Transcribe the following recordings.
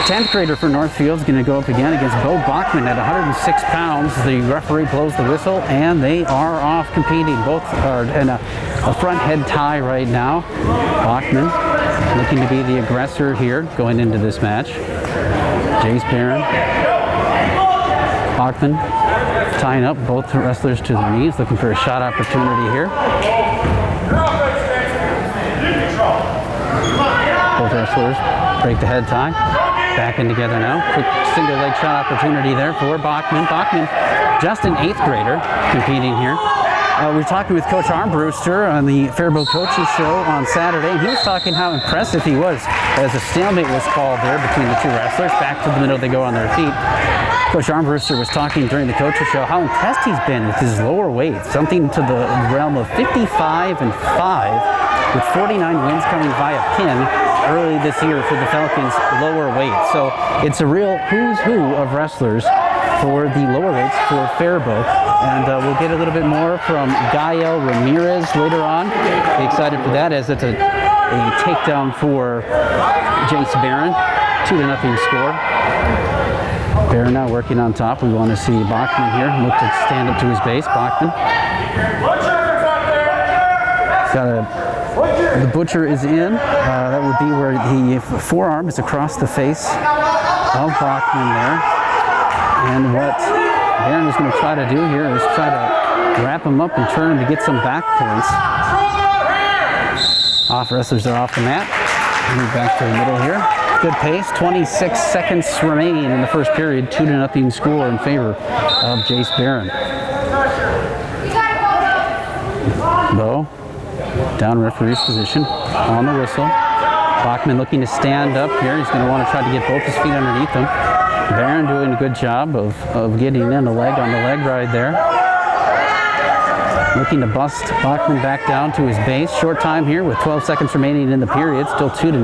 10th grader for Northfield is going to go up again against Bo Bachman at 106 pounds. The referee blows the whistle, and they are off competing. Both are in a front head tie right now. Bachman looking to be the aggressor here going into this match. Jace Barron. Bachman tying up both wrestlers to the knees, looking for a shot opportunity here. Both wrestlers break the head tie. Back in together now. Quick single leg shot opportunity there for Bachman. Bachman, just an 8th grader competing here. We were talking with Coach Armbruster on the Faribault Coaches Show on Saturday, and he was talking how impressive he was as a stalemate was called there between the two wrestlers. Back to the middle they go on their feet. Coach Armbruster was talking during the Coaches Show how impressed he's been with his lower weight, something to the realm of 55-5, with 49 wins coming via pin early this year for the Falcons lower weight. So it's a real who's who of wrestlers for the lower weights for Faribault. And we'll get a little bit more from Gael Ramirez later on. Be excited for that, as it's a takedown for Jace Barron. 2-0 score. Barron now working on top. We want to see Bachman here look to stand up to his base. Bachman. The butcher is in. That would be where the forearm is across the face of Bachman there. And what Barron is going to try to do here is try to wrap him up and turn him to get some back points. Off wrestlers are off the mat. Move back to the middle here. Good pace. 26 seconds remaining in the first period. 2-0 score in favor of Jace Barron. Bo. Down referee's position on the whistle. Bachman looking to stand up here. He's going to want to try to get both his feet underneath him. Barron doing a good job of getting in a leg on the leg ride there. Looking to bust Bachman back down to his base. Short time here with 12 seconds remaining in the period. Still 2-0 in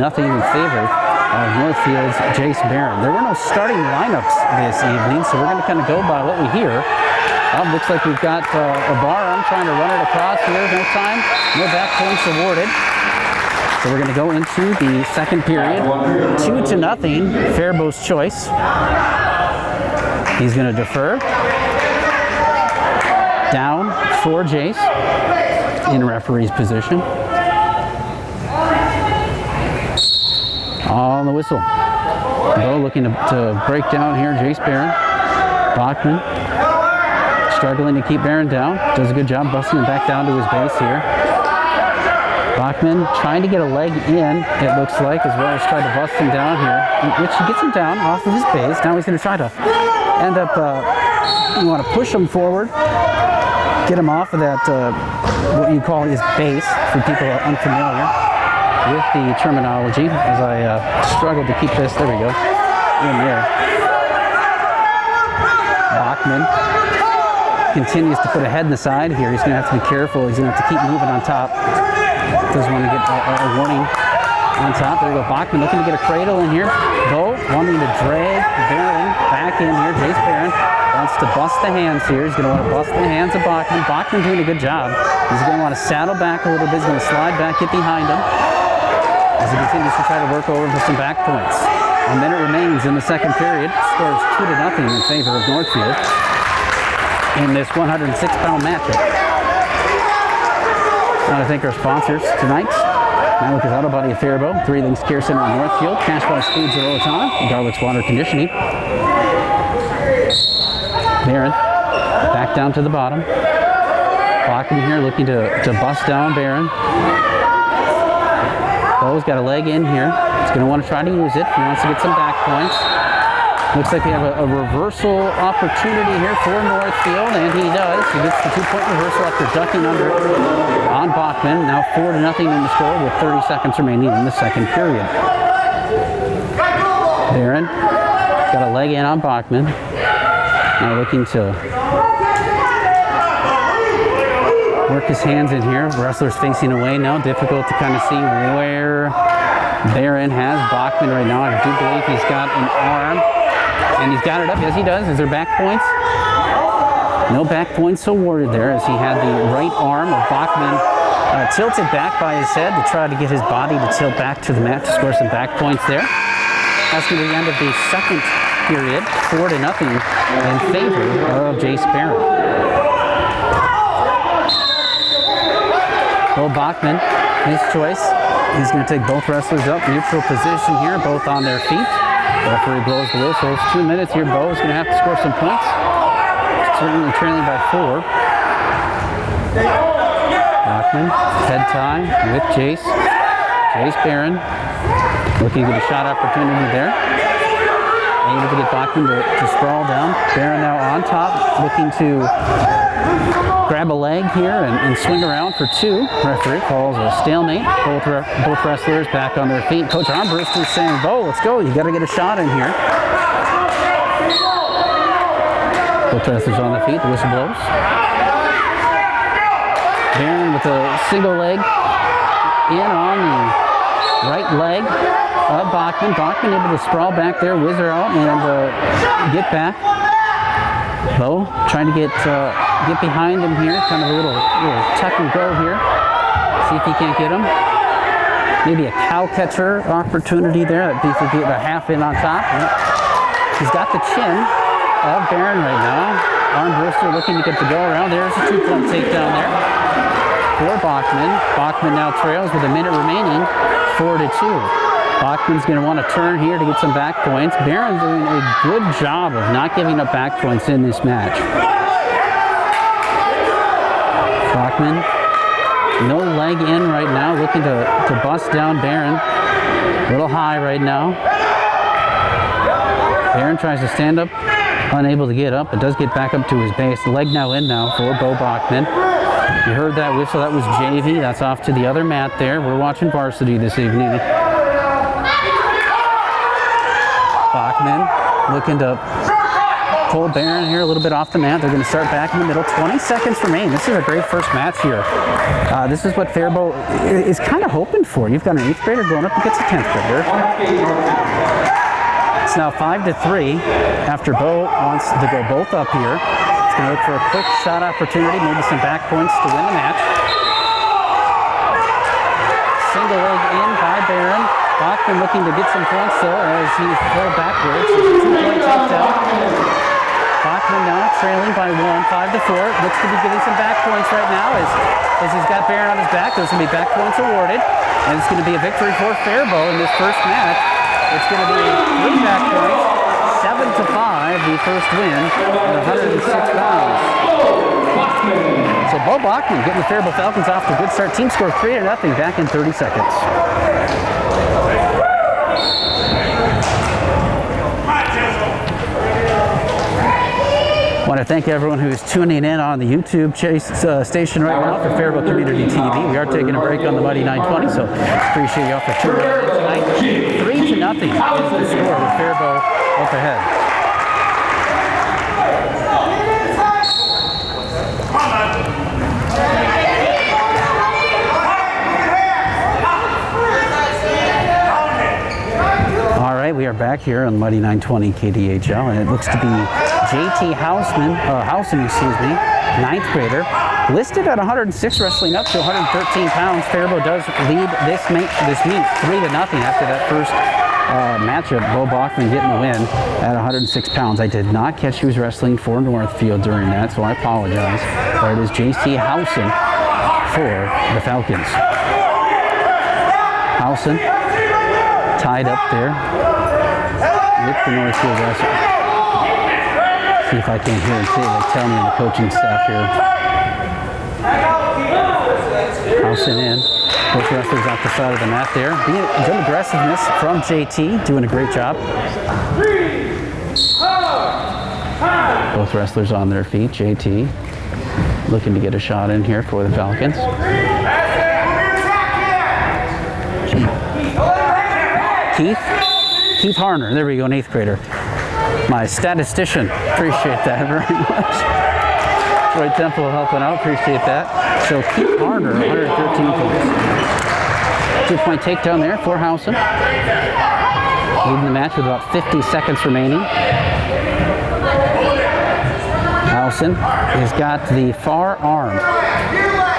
favor of Northfield's Jace Barron. There were no starting lineups this evening, so we're going to kind of go by what we hear. Looks like we've got a bar arm trying to run it across here. No time, no back points awarded. So we're going to go into the second period. 2-0, Faribault's choice. He's going to defer. Down for Jace in referee's position. On the whistle. Bo looking to break down here, Jace Barron. Bachman struggling to keep Barron down. Does a good job busting him back down to his base here. Bachman trying to get a leg in, it looks like, as well as try to bust him down here, which he gets him down off of his base. Now he's going to try to end up, you want to push him forward, get him off of that, what you call his base, for people who are unfamiliar with the terminology, as I struggle to keep this, there we go, in there. Bachman continues to put a head in the side here. He's going to have to be careful. He's going to have to keep moving on top. Doesn't want to get a warning on top. There we go. Bachman looking to get a cradle in here. Bo wanting to drag Barron back in here. Jace Barron wants to bust the hands here. He's going to want to bust the hands of Bachman. Bachman doing a good job. He's going to want to saddle back a little bit. He's going to slide back, get behind him, as he continues to try to work over for some back points. A minute remains in the second period. Scores 2-0 in favor of Northfield in this 106-pound matchup. I want to thank our sponsors tonight. Malika's Auto Body of Faribault, 3 Links Care Center in Northfield, Cash Boss Foods of Owatonna, Garlic's Water Conditioning. Barron back down to the bottom. Bachman here looking to bust down Barron. Bo's got a leg in here. He's going to want to try to use it. He wants to get some back points. Looks like we have a reversal opportunity here for Northfield, and he does. He gets the 2-point reversal after ducking under on Bachman. Now 4-0 in the score with 30 seconds remaining in the second period. Barron got a leg in on Bachman. Now looking to work his hands in here. Wrestlers facing away now. Difficult to kind of see where Barron has Bachman right now. I do believe he's got an arm. And he's got it up. Yes, he does. Is there back points? No back points awarded there, as he had the right arm of Bachman tilted back by his head to try to get his body to tilt back to the mat to score some back points there. That's going to be the end of the second period, 4-0 in favor of Jace Barron. Bo Bachman, his choice. He's going to take both wrestlers up, neutral position here, both on their feet. Referee blows the whistle. 2 minutes here. Bo is going to have to score some points. Certainly trailing by 4. Bachman, head tie with Jace. Jace Barron looking to get a shot opportunity there. Able to get Bachman to sprawl down. Barron now on top, looking to grab a leg here and swing around for 2. Referee calls a stalemate. Both wrestlers back on their feet. Coach Armbrust is saying, Bo, let's go. You got to get a shot in here. Both wrestlers on their feet. The whistle blows. Barron with a single leg in on the right leg of Bachman. Bachman able to sprawl back there, whizzer out, and get back. Bo trying to get behind him here. Kind of a little tuck and go here. See if he can't get him. Maybe a cow catcher opportunity there. That beats would get a half in on top. He's got the chin of Barron right now. Armbruster looking to get the go around. There's a 2-point takedown there for Bachman. Bachman now trails with a minute remaining, 4-2. Bachman's going to want to turn here to get some back points. Barron doing a good job of not giving up back points in this match. Bachman, no leg in right now, looking to bust down Barron. A little high right now. Barron tries to stand up, unable to get up, but does get back up to his base. The leg now in now for Bo Bachman. You heard that whistle, that was JV. That's off to the other mat there. We're watching varsity this evening. Bachman looking to pull Barron here a little bit off the mat. They're going to start back in the middle. 20 seconds remain. This is a great first match here. This is what Faribault is kind of hoping for. You've got an 8th grader going up against a 10th grader. It's now 5-3 after Bo wants to go both up here. He's going to look for a quick shot opportunity, maybe some back points to win the match. Single leg in by Barron. Bachman looking to get some points though as he fell backwards. 2-point takedown. Bachman now trailing by 1, 5-4. Looks to be getting some back points right now as he's got Barron on his back. There's going to be back points awarded. And it's going to be a victory for Faribault in this first match. It's going to be 3 back points, 7-5, the first win at 106 pounds. So Bo Bachman getting the Faribault Falcons off to a good start. Team score 3-0 back in 30 seconds. I want to thank everyone who is tuning in on the YouTube station right now for Faribault Community TV. We are taking a break on the Mighty 920, so appreciate you all for tuning in tonight. 3-0 is the score with Faribault up ahead. All right, we are back here on Mighty 920 KDHL, and it looks to be JT Housen, 9th grader, listed at 106, wrestling up to 113 pounds. Faribault does lead this meet 3-0 after that first matchup. Bo Bachman getting the win at 106 pounds. I did not catch who was wrestling for Northfield during that, so I apologize. But it is JT Housen for the Falcons. Housen tied up there with the Northfield wrestler. See if I can hear and see what they tell me in the coaching staff here. Housen in. Both wrestlers off the side of the mat there. Good aggressiveness from JT, doing a great job. Both wrestlers on their feet. JT looking to get a shot in here for the Falcons. Keith Harner, there we go, an 8th grader. My statistician, appreciate that very much. Troy Temple helping out, appreciate that. So Keith Harner, 113 points. 2-point takedown there for Housen. Leading the match with about 50 seconds remaining. Housen has got the far arm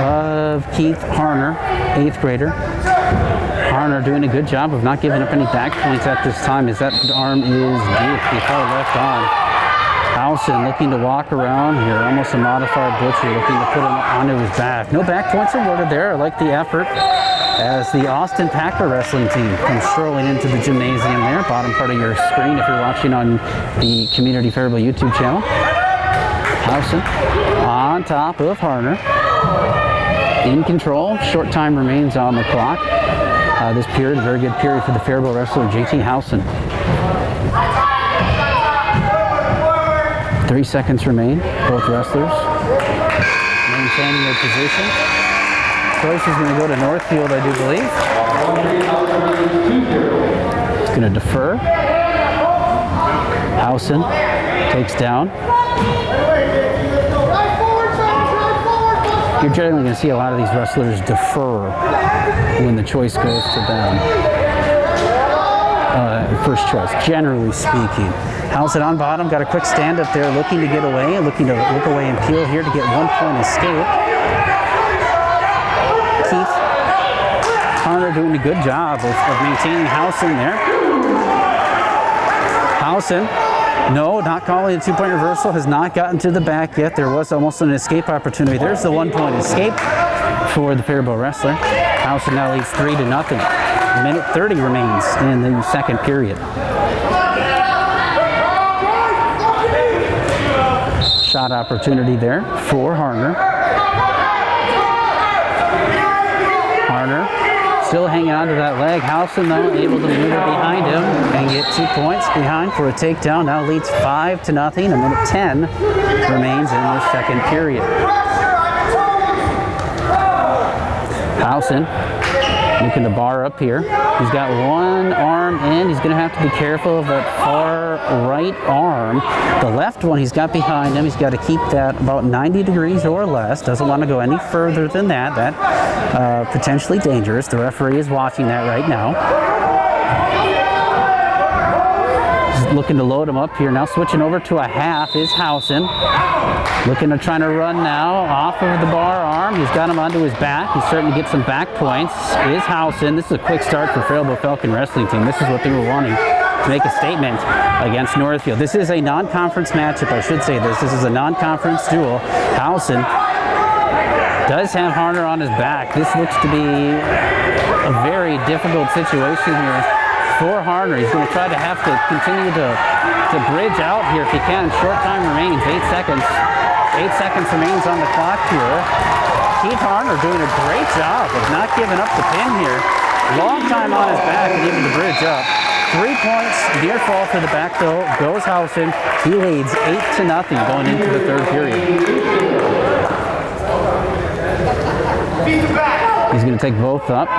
of Keith Harner, 8th grader. Harner doing a good job of not giving up any back points at this time as that arm is deep, the far left arm. Howson looking to walk around here, almost a modified Butcher, looking to put him onto his back. No back points awarded there. I like the effort as the Austin Packer wrestling team comes strolling into the gymnasium there. Bottom part of your screen if you're watching on the Community Faribault YouTube channel. Howson on top of Harner. In control. Short time remains on the clock. This period, a very good period for the Faribault wrestler, JT Howson. 3 seconds remain. Both wrestlers maintaining their position. Choice is going to go to Northfield, I do believe. He's going to defer. Howson takes down. You're generally going to see a lot of these wrestlers defer when the choice goes to them. First choice, generally speaking. Howson on bottom, got a quick stand up there, looking to get away, looking to look away and peel here to get 1 point escape. Keith Harner doing a good job of maintaining Howson there. Howson, no, not calling a 2-point reversal, has not gotten to the back yet. There was almost an escape opportunity. There's the 1 point escape for the Faribault wrestler. Howson now leads 3-0. A minute 30 remains in the second period. Shot opportunity there for Harner. Harner still hanging on to that leg. Howson, though, able to move it behind him and get 2 points behind for a takedown. Now leads 5-0. A minute 10 remains in the second period. Howson looking to bar up here. He's got one arm in. He's going to have to be careful of that far right arm. The left one he's got behind him. He's got to keep that about 90 degrees or less. Doesn't want to go any further than that. That potentially dangerous. The referee is watching that right now. He's looking to load him up here. Now switching over to a half is Howson. Looking to try to run now off of the bar arm. He's got him onto his back. He's starting to get some back points. Is Howson. This is a quick start for Faribault Falcon wrestling team. This is what they were wanting to make a statement against Northfield. This is a non-conference matchup. I should say this. This is a non-conference duel. Howson does have Harner on his back. This looks to be a very difficult situation here for Harner. He's going to try to have to continue to bridge out here if he can. Short time remains, 8 seconds. 8 seconds remains on the clock here. Keith Harner doing a great job of not giving up the pin here. Long time on his back and even to bridge up. 3 points, near fall for the back though, goes Howson. He leads 8-0 going into the third period. He's going to take both up.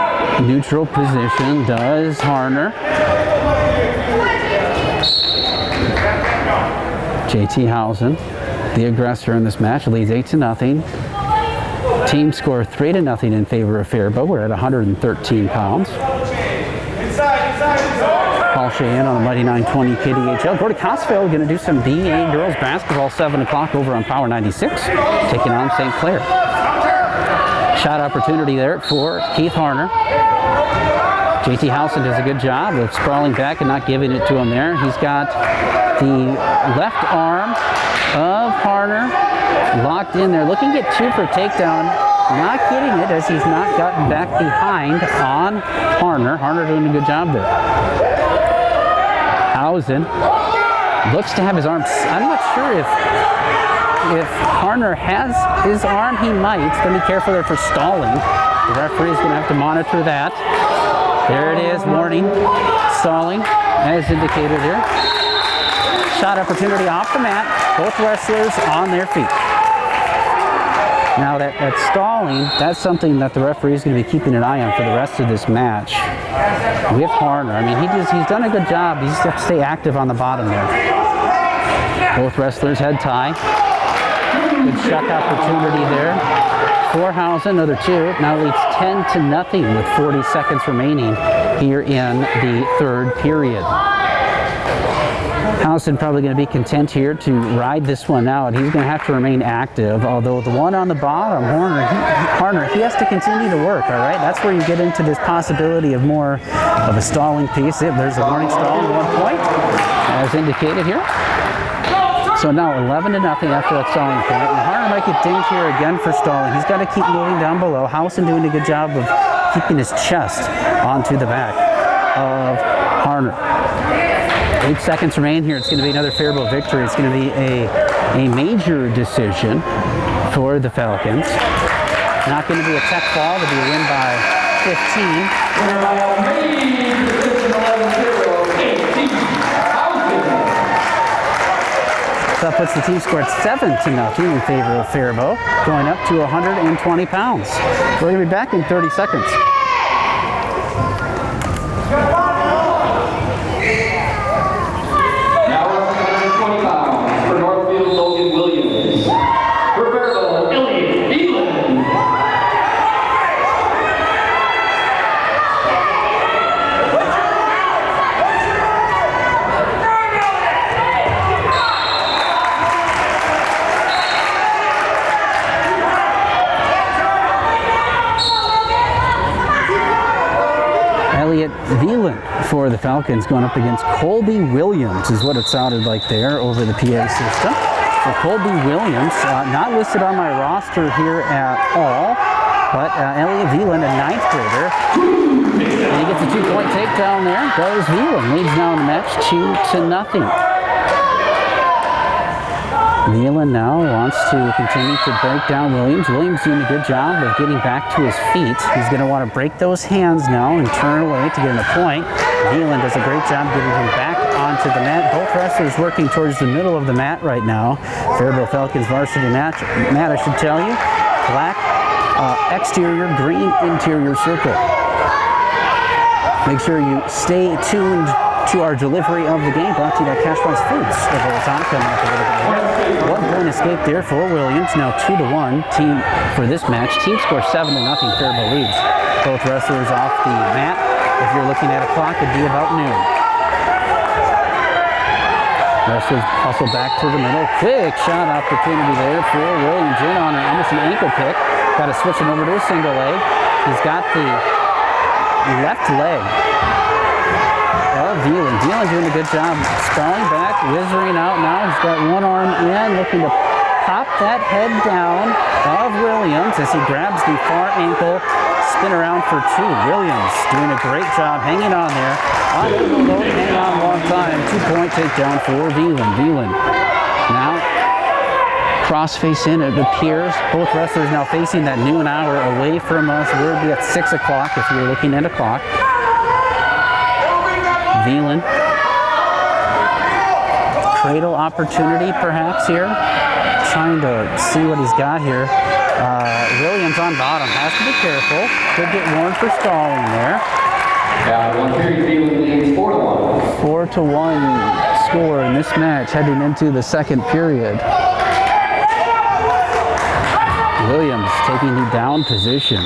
Neutral position does Harner. JT Howson, the aggressor in this match, leads 8-0. Team score 3-0 in favor of Faribault. We're at 113 pounds. Paul Cheyenne on the Mighty 920 KDHL. Gordy Cosfeld going to do some BA girls basketball 7 o'clock over on Power 96, taking on St. Clair. Shot opportunity there for Keith Harner. JT Howson does a good job of sprawling back and not giving it to him there. He's got the left arm of Harner locked in there. Looking to get 2 for takedown. Not getting it as he's not gotten back behind on Harner. Harner doing a good job there. Howson looks to have his arm. I'm not sure if Harner has his arm. He might. He's going to be careful there for stalling. The referee is going to have to monitor that. There it is, warning, stalling, as indicated here. Shot opportunity off the mat. Both wrestlers on their feet. Now that stalling, that's something that the referee is going to be keeping an eye on for the rest of this match with Harner. I mean, he's done a good job. He's got to stay active on the bottom there. Both wrestlers head tie. Good shot opportunity there for Howson. Another 2. Now leads 10-0 with 40 seconds remaining here in the third period. Houston probably going to be content here to ride this one out. He's going to have to remain active, although the one on the bottom, Harner, he has to continue to work, all right? That's where you get into this possibility of more of a stalling piece. There's a warning stall at 1 point, as indicated here. So now 11-0 after that stalling point. And Harner might get dinged here again for stalling. He's got to keep moving down below. Houston doing a good job of keeping his chest onto the back of Harner. 8 seconds remain here. It's going to be another Faribault victory. It's going to be a major decision for the Falcons. Not going to be a tech fall. It'll be a win by 15. So that puts the team score at 7-0 in favor of Faribault, going up to 120 pounds. We're going to be back in 30 seconds. Now 120 pounds for Northfield, Logan Williams. For Faribault, Elliot Elam. Elliot Wieland for the Falcons going up against Colby Williams is what it sounded like there over the PA system. So Colby Williams, not listed on my roster here at all, but Elliot Wieland, a 9th grader. And he gets a 2-point takedown there. Goes Wieland, leads now in the match 2-0. Wieland now wants to continue to break down Williams. Williams doing a good job of getting back to his feet. He's going to want to break those hands now and turn away to get him a point. Wieland does a great job getting him back onto the mat. Both wrestlers working towards the middle of the mat right now. Faribault Falcons varsity match, I should tell you. Black exterior, green interior circle. Make sure you stay tuned to our delivery of the game, brought to you by Cash Price Foods. Over the top, coming up a little bit later. 1 point escape there for Williams. Now 2-1 team for this match. Team score 7-0. Faribault leads. Both wrestlers off the mat. If you're looking at a clock, it'd be about noon. Wrestlers hustle back to the middle. Quick shot opportunity there for Williams in on almost an ankle pick. Got to switch him over to a single leg. He's got the left leg. Wieland doing a good job. Sprawling back, whizzing out now. He's got one arm in, looking to pop that head down of Williams as he grabs the far ankle. Spin around for 2. Williams doing a great job hanging on there. Hanging on a long time. 2-point takedown for Wieland. Wieland now cross face in, it appears. Both wrestlers now facing that noon hour away from us. We'll be at 6 o'clock if you're looking at a clock. Wieland. Cradle opportunity perhaps here. Trying to see what he's got here. Williams on bottom. Has to be careful. Could get warned for stalling there. 4-1 score in this match heading into the second period. Williams taking the down position.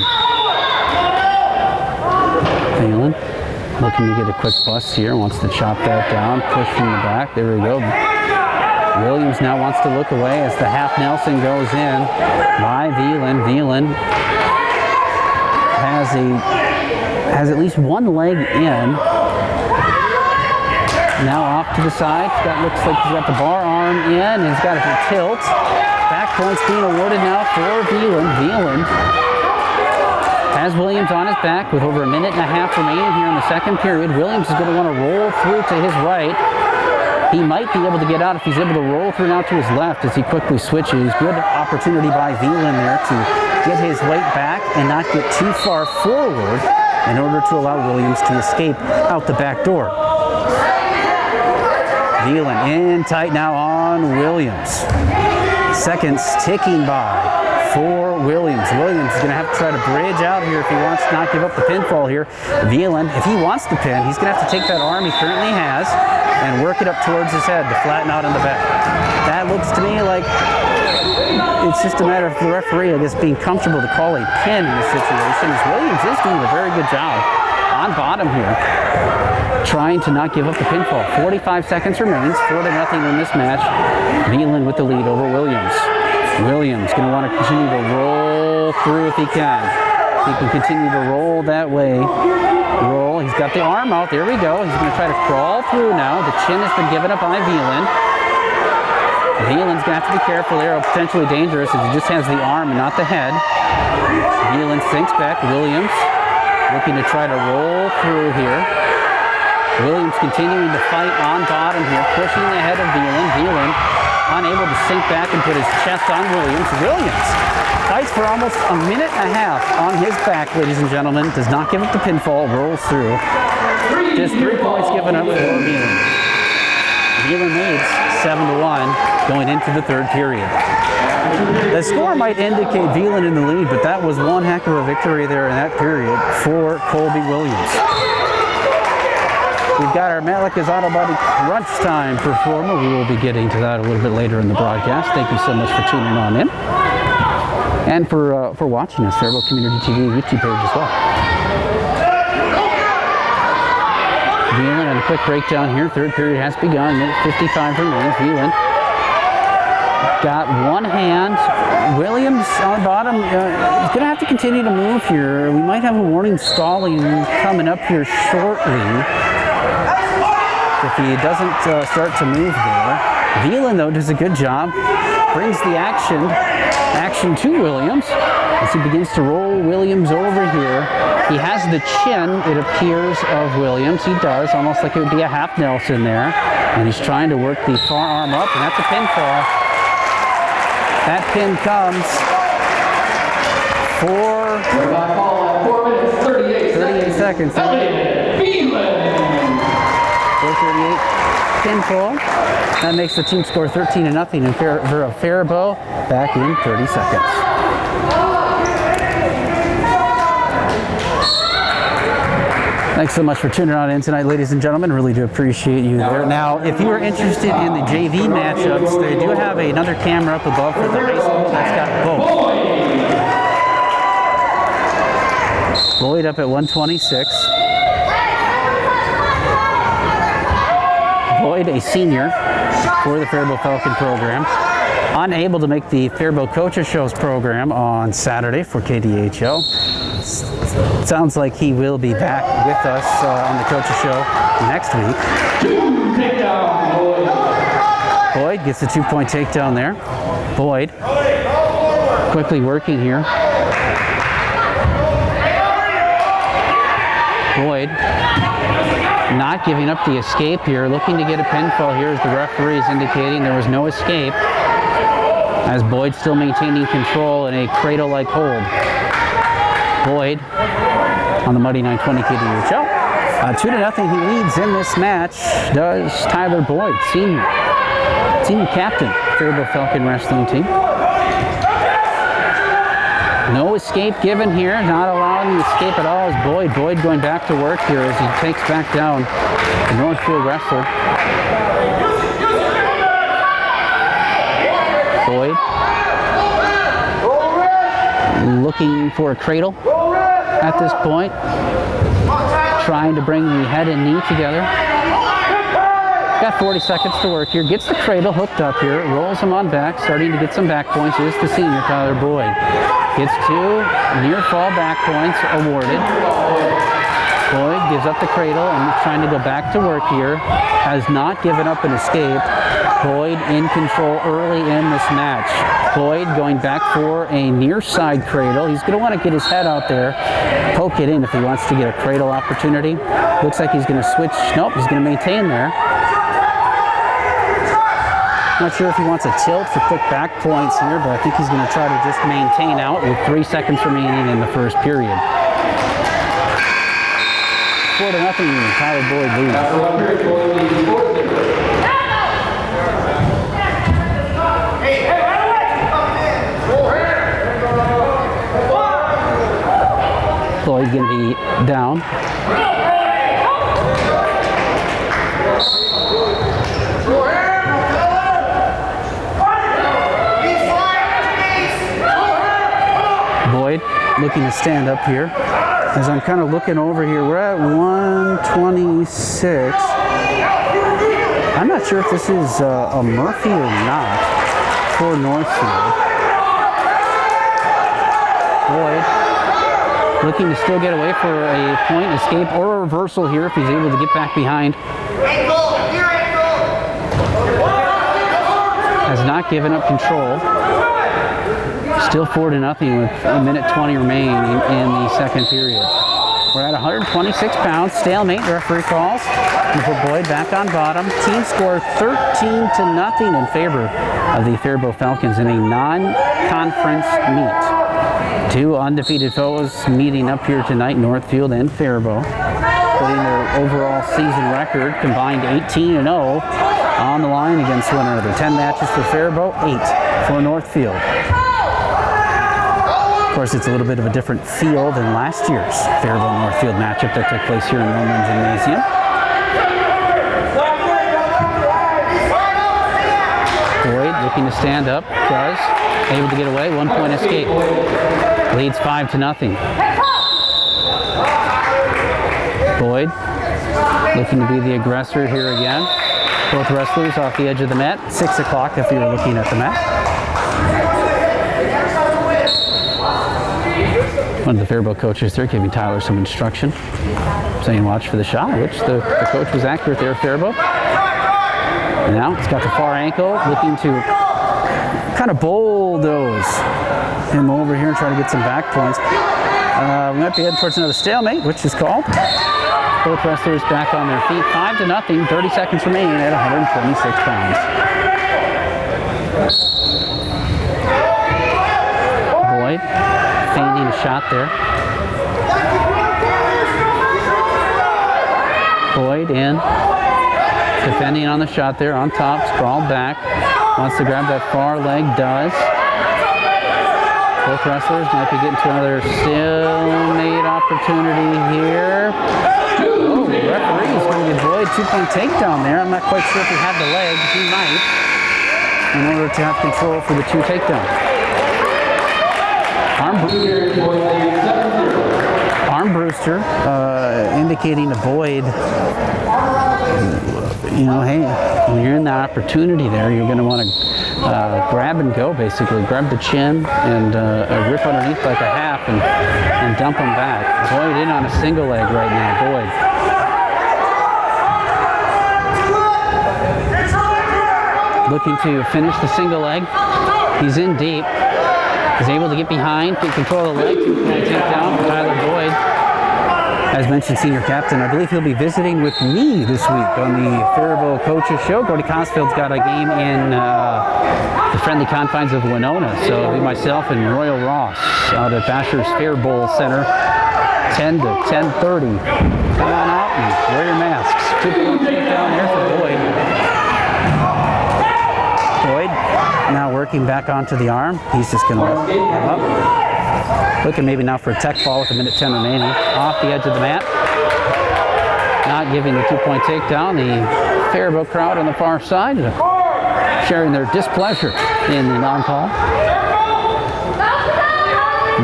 Wieland looking to get a quick bust here, wants to chop that down, push from the back, there we go. Williams now wants to look away as the half Nelson goes in by Wieland. Wieland has at least one leg in. Now off to the side, looks like he's got the bar arm in, and he's got it to tilt. Back points being awarded now for Wieland. Wieland has Williams on his back with over 1.5 minutes remaining here in the second period. Williams is going to want to roll through to his right. He might be able to get out if he's able to roll through now to his left as he quickly switches. Good opportunity by Wieland there to get his weight back and not get too far forward in order to allow Williams to escape out the back door. Wieland in tight now on Williams. Seconds ticking by for Williams. Williams is going to have to try to bridge out here if he wants to not give up the pinfall here. Wieland, if he wants the pin, he's going to have to take that arm he currently has and work it up towards his head to flatten out in the back. That looks to me like it's just a matter of the referee, I guess, being comfortable to call a pin in this situation, as Williams is doing a very good job on bottom here. trying to not give up the pinfall. 45 seconds remains, 4-0 in this match. Veland with the lead over Williams. Williams going to want to continue to roll through if he can. He can continue to roll that way. Roll. He's got the arm out. There we go. He's going to try to crawl through now. The chin has been given up by Veland. Veland's going to have to be careful there. Potentially dangerous if he just has the arm and not the head. Veland sinks back. Williams looking to try to roll through here. Williams continuing to fight on bottom here, pushing ahead of Veland. Veland unable to sink back and put his chest on Williams. Williams fights for almost a minute and a half on his back, ladies and gentlemen. Does not give up the pinfall, rolls through. Just 3 points given up for Veland. Veland leads 7-1 going into the third period. The score might indicate Veland in the lead, but that was one heck of a victory there in that period for Colby Williams. We've got our Malika's Auto Body Crunch Time performer. We will be getting to that a little bit later in the broadcast. Thank you so much for tuning on in and for watching us, Faribault Community TV YouTube page as well. Veland on a quick breakdown here. Third period has begun. Minute 55 remains. Veland got one hand. Williams on the bottom. He's going to have to continue to move here. We might have a warning stalling coming up here shortly if he doesn't start to move there. Veland, though, does a good job. Brings the action to Williams as he begins to roll Williams over here. He has the chin, it appears, of Williams. He does, almost like it would be a half Nelson there. And he's trying to work the forearm up, and that's a pinfall. That pin comes for 4 minutes, 38 seconds. 4:38 pinfall. That makes the team score 13-0 in favor of Faribault back in 30 seconds. Thanks so much for tuning on in tonight, ladies and gentlemen. Really do appreciate you there. Now, if you are interested in the JV matchups, they do have another camera up above for the high school that's got both. Boyd up at 126. Boyd, a senior for the Faribault Falcon program. Unable to make the Faribault Coaches Shows program on Saturday for KDHO. Sounds like he will be back with us on the Coaches Show next week. Boyd gets the 2-point takedown there. Boyd quickly working here. Boyd not giving up the escape here, looking to get a pinfall here as the referee is indicating there was no escape, as Boyd still maintaining control in a cradle-like hold. Boyd on the Muddy 920 KDHL. 2-0 he leads in this match, does Tyler Boyd, senior captain, Faribault Falcon wrestling team. No escape given here, not allowing the escape at all as Boyd. Boyd going back to work here as he takes back down the Northfield wrestler. Boyd looking for a cradle at this point, trying to bring the head and knee together. Got 40 seconds to work here, gets the cradle hooked up here, rolls him on back, starting to get some back points, is the senior Tyler Boyd. Gets 2 near fall back points awarded. Boyd gives up the cradle and trying to go back to work here. Has not given up an escape. Boyd in control early in this match. Boyd going back for a near side cradle. He's going to want to get his head out there, poke it in if he wants to get a cradle opportunity. Looks like he's going to switch. Nope, he's going to maintain there. Not sure if he wants a tilt for quick back points here, but I think he's going to try to just maintain out with 3 seconds remaining in the first period. 4-0, Tyler Boyd leads. Boyd going to be down. Boyd looking to stand up here. As I'm kind of looking over here, we're at 1, 126. I'm not sure if this is a Murphy or not for Northfield. Boyd looking to still get away for a point escape or a reversal here if he's able to get back behind. Has not given up control. Still 4-0 with a minute 20 remaining in the second period. We're at 126 pounds, stalemate, referee calls. And for Boyd back on bottom. Team score 13-0 in favor of the Faribault Falcons in a non-conference meet. Two undefeated foes meeting up here tonight, Northfield and Faribault, putting their overall season record combined 18-0 on the line against one another. 10 matches for Faribault, 8 for Northfield. Of course, it's a little bit of a different feel than last year's Faribault-Northfield matchup that took place here in Roman Gymnasium. Boyd looking to stand up, does. Able to get away, 1 point escape. Leads 5-0. Boyd looking to be the aggressor here again. Both wrestlers off the edge of the mat. 6 o'clock if you're looking at the mat. One of the Faribault coaches there giving Tyler some instruction, saying watch for the shot, which the coach was accurate there at Faribault. Now it's got the far ankle, looking to kind of bulldoze him over here and try to get some back points. We might be heading towards another stalemate, which is called. Both wrestlers back on their feet. 5-0, 30 seconds remaining at 126 pounds. Boyd feinting a shot there. Boyd in. Defending on the shot there, on top, sprawled back. Wants to grab that far leg, does. Both wrestlers might be getting to another stalemate opportunity here. Oh, the referee is going to give Boyd 2-point takedown there. I'm not quite sure if he had the leg. He might, in order to have control for the 2 takedown. Arm Brewster indicating to Boyd, you know, hey, when you're in that opportunity there, you're going to want to grab and go, basically. Grab the chin and rip underneath like a half and dump him back. Boyd in on a single leg right now, Boyd. Looking to finish the single leg. He's in deep. He's able to get behind, get control of the leg, 2-point takedown for Tyler Boyd. As mentioned, senior captain, I believe he'll be visiting with me this week on the Faribault Coaches Show. Gordy Cosfield's got a game in the friendly confines of Winona, so it'll be myself and Royal Ross out at Basher's Fair Bowl Center, 10 to 10:30. Come on out and wear your masks. 2-point takedown there for Boyd. Boyd now working back onto the arm. He's just going to let him up. Looking maybe now for a tech fall with a minute 10 remaining. Off the edge of the mat. Not giving the 2-point takedown. The Faribault crowd on the far side sharing their displeasure in the non-call.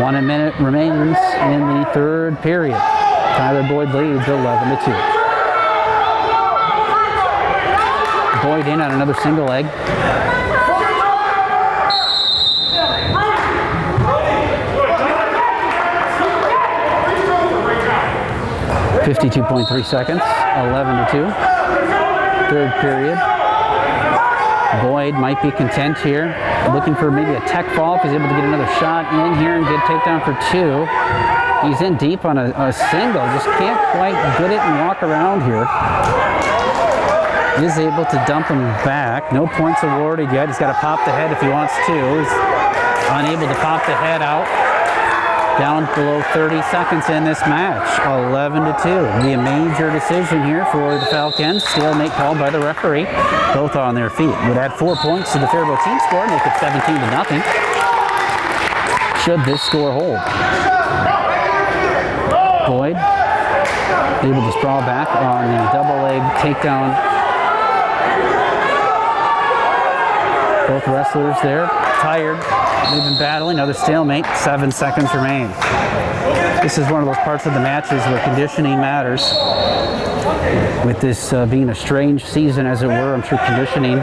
1 minute remains in the third period. Tyler Boyd leads 11-2. Boyd in on another single leg. 52.3 seconds, 11-2. Third period. Boyd might be content here, looking for maybe a tech fall if he's able to get another shot in here and get a takedown for 2. He's in deep on a single, just can't quite get it and walk around here. Is able to dump him back. No points awarded yet. He's got to pop the head if he wants to. He's unable to pop the head out. Down below 30 seconds in this match, 11-2. Be a major decision here for the Falcons. Stalemate called by the referee. Both on their feet. Would add 4 points to the Faribault team score, make it 17-0. Should this score hold. Boyd able to sprawl back on the double leg takedown. Both wrestlers there, tired. They've been battling. Another stalemate. 7 seconds remain. This is one of those parts of the matches where conditioning matters. With this being a strange season, as it were, I'm sure conditioning,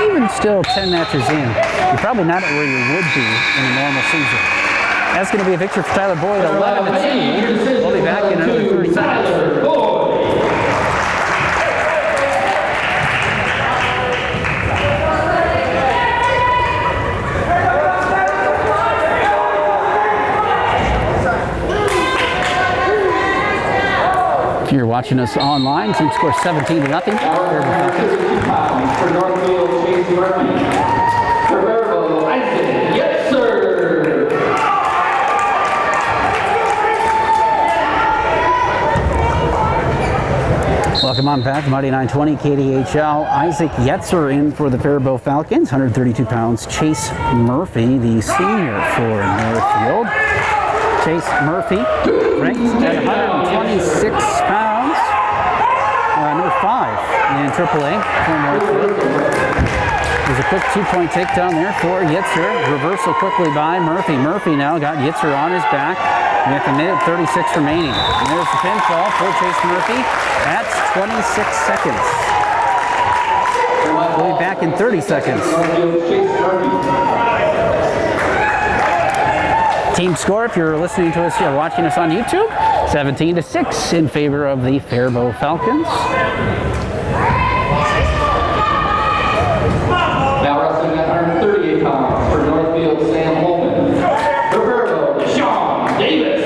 even still 10 matches in, you're probably not where you would be in a normal season. That's going to be a victory for Tyler Boyd, 11-2. We'll be back in another 30 seconds. If you're watching us online, team score 17-0. For Northfield, Chase Murphy. For Faribault, Isaac. Yes, sir. Welcome on back, Mighty 920 KDHL. Isaac Yetzer in for the Faribault Falcons, 132 pounds. Chase Murphy, the senior for Northfield. Chase Murphy ranked at 126 pounds, number 5 in AAA for Northfield. There's a quick 2-point takedown there for Yetzer. Reversal quickly by Murphy. Murphy now got Yetzer on his back with a minute 36 remaining. And there's the pinfall for Chase Murphy. That's 26 seconds. We'll be back in 30 seconds. Team score, if you're listening to us or watching us on YouTube, 17-6 in favor of the Faribault Falcons. Now wrestling at 138 pounds for Northfield, Sam Holman. For Faribault, Sean Davis.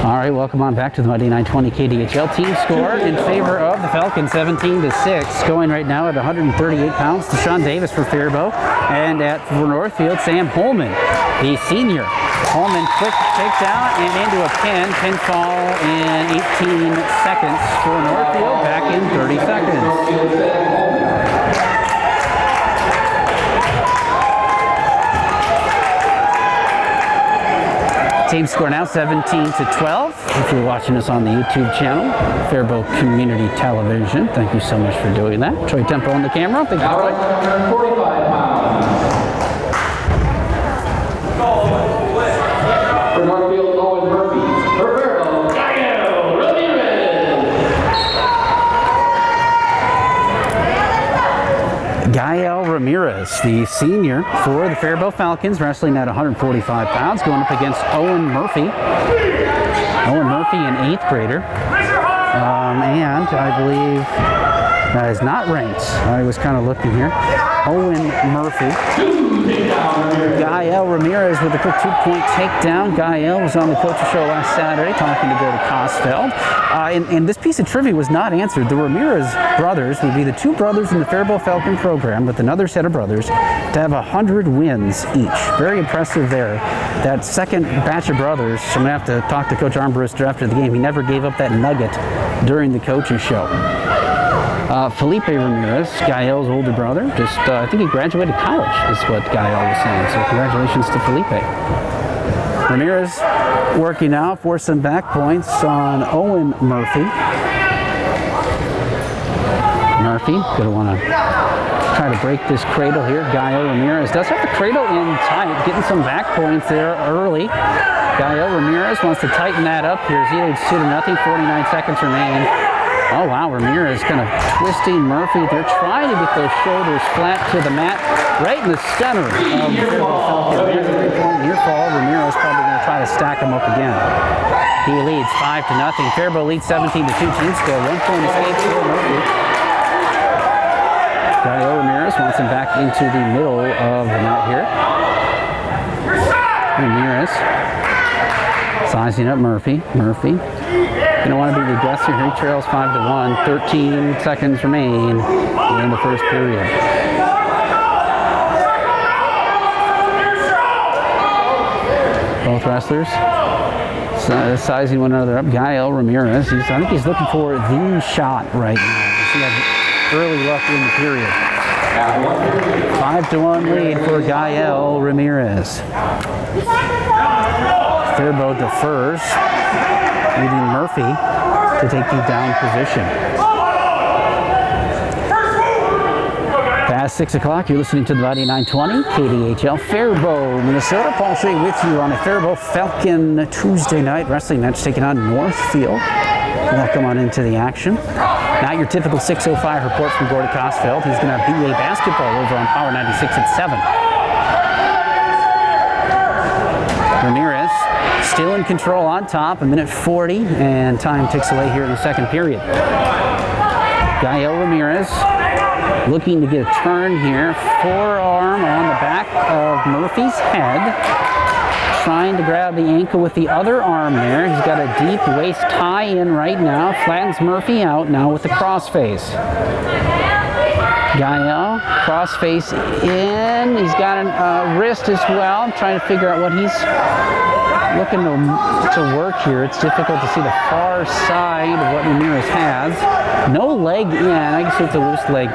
All right, welcome on back to the Mighty 920 KDHL. Team score in favor of the Falcons, 17-6. Going right now at 138 pounds to Sean Davis for Faribault. And for Northfield, Sam Holman, the senior. Holman, quick takedown and into a pinfall in 18 seconds for Northfield. Back in 30 seconds. Team score now 17-12. If you're watching us on the YouTube channel, Faribault Community Television, thank you so much for doing that. Troy Temple on the camera. Thank you. Now 145 pounds. For Northfield, Owen Murphy. For Faribault, Gael Ramirez. Gael Ramirez, the senior for the Faribault Falcons, wrestling at 145 pounds, going up against Owen Murphy. Owen Murphy, an 8th grader. And I believe that is not ranked. I was kind of looking here. Owen Murphy. Gael Ramirez with a quick 2-point takedown. Gael was on the coach's show last Saturday talking to go to Kosfeld. And this piece of trivia was not answered. The Ramirez brothers would be the 2 brothers in the Faribault Falcon program with another set of brothers to have 100 wins each. Very impressive there. That second batch of brothers, I'm going to have to talk to Coach Armbruster after the game. He never gave up that nugget during the coach's show. Felipe Ramirez, Gael's older brother, I think he graduated college, is what Gael was saying. So congratulations to Felipe. Ramirez working out for some back points on Owen Murphy. Murphy, gonna want to try to break this cradle here. Gael Ramirez does have the cradle in tight, getting some back points there early. Gael Ramirez wants to tighten that up here as he leads 2-0, 49 seconds remaining. Oh wow, Ramirez kind of twisting Murphy. They're trying to get those shoulders flat to the mat, right in the center of the Faribault Falcons. There's a 3-point near fall. Ramirez probably going to try to stack him up again. He leads 5-0. Faribault leads 17-2. Team score. 1-point escape for Murphy. Gael Ramirez wants him back into the middle of the mat here. Ramirez sizing up Murphy. Murphy going to want to be the aggressor here. He trails 5-1. 13 seconds remain in the first period. Both wrestlers sizing one another up. Gael Ramirez, I think he's looking for the shot right now. He has early luck in the period. At 150. 5-1 lead for Gael Ramirez. Faribault defers, leaving Murphy to take the down position. Past 6 o'clock, you're listening to the Body 920, KDHL, Faribault, Minnesota. Paul Shea with you on a Faribault Falcon Tuesday night wrestling match taking on Northfield. Welcome on into the action. Not your typical 6:05 report from Gordon Cosfeld. He's going to have BA basketball over on Power 96 at 7. Ramirez still in control on top, 1:40, and time ticks away here in the second period. Gael Ramirez looking to get a turn here. Forearm on the back of Murphy's head. Trying to grab the ankle with the other arm there. He's got a deep waist tie in right now. Flattens Murphy out now with the crossface. Gael, crossface in. He's got a wrist as well. Trying to figure out what he's looking to work here. It's difficult to see the far side of what Ramirez has. No leg in. I guess it's a loose leg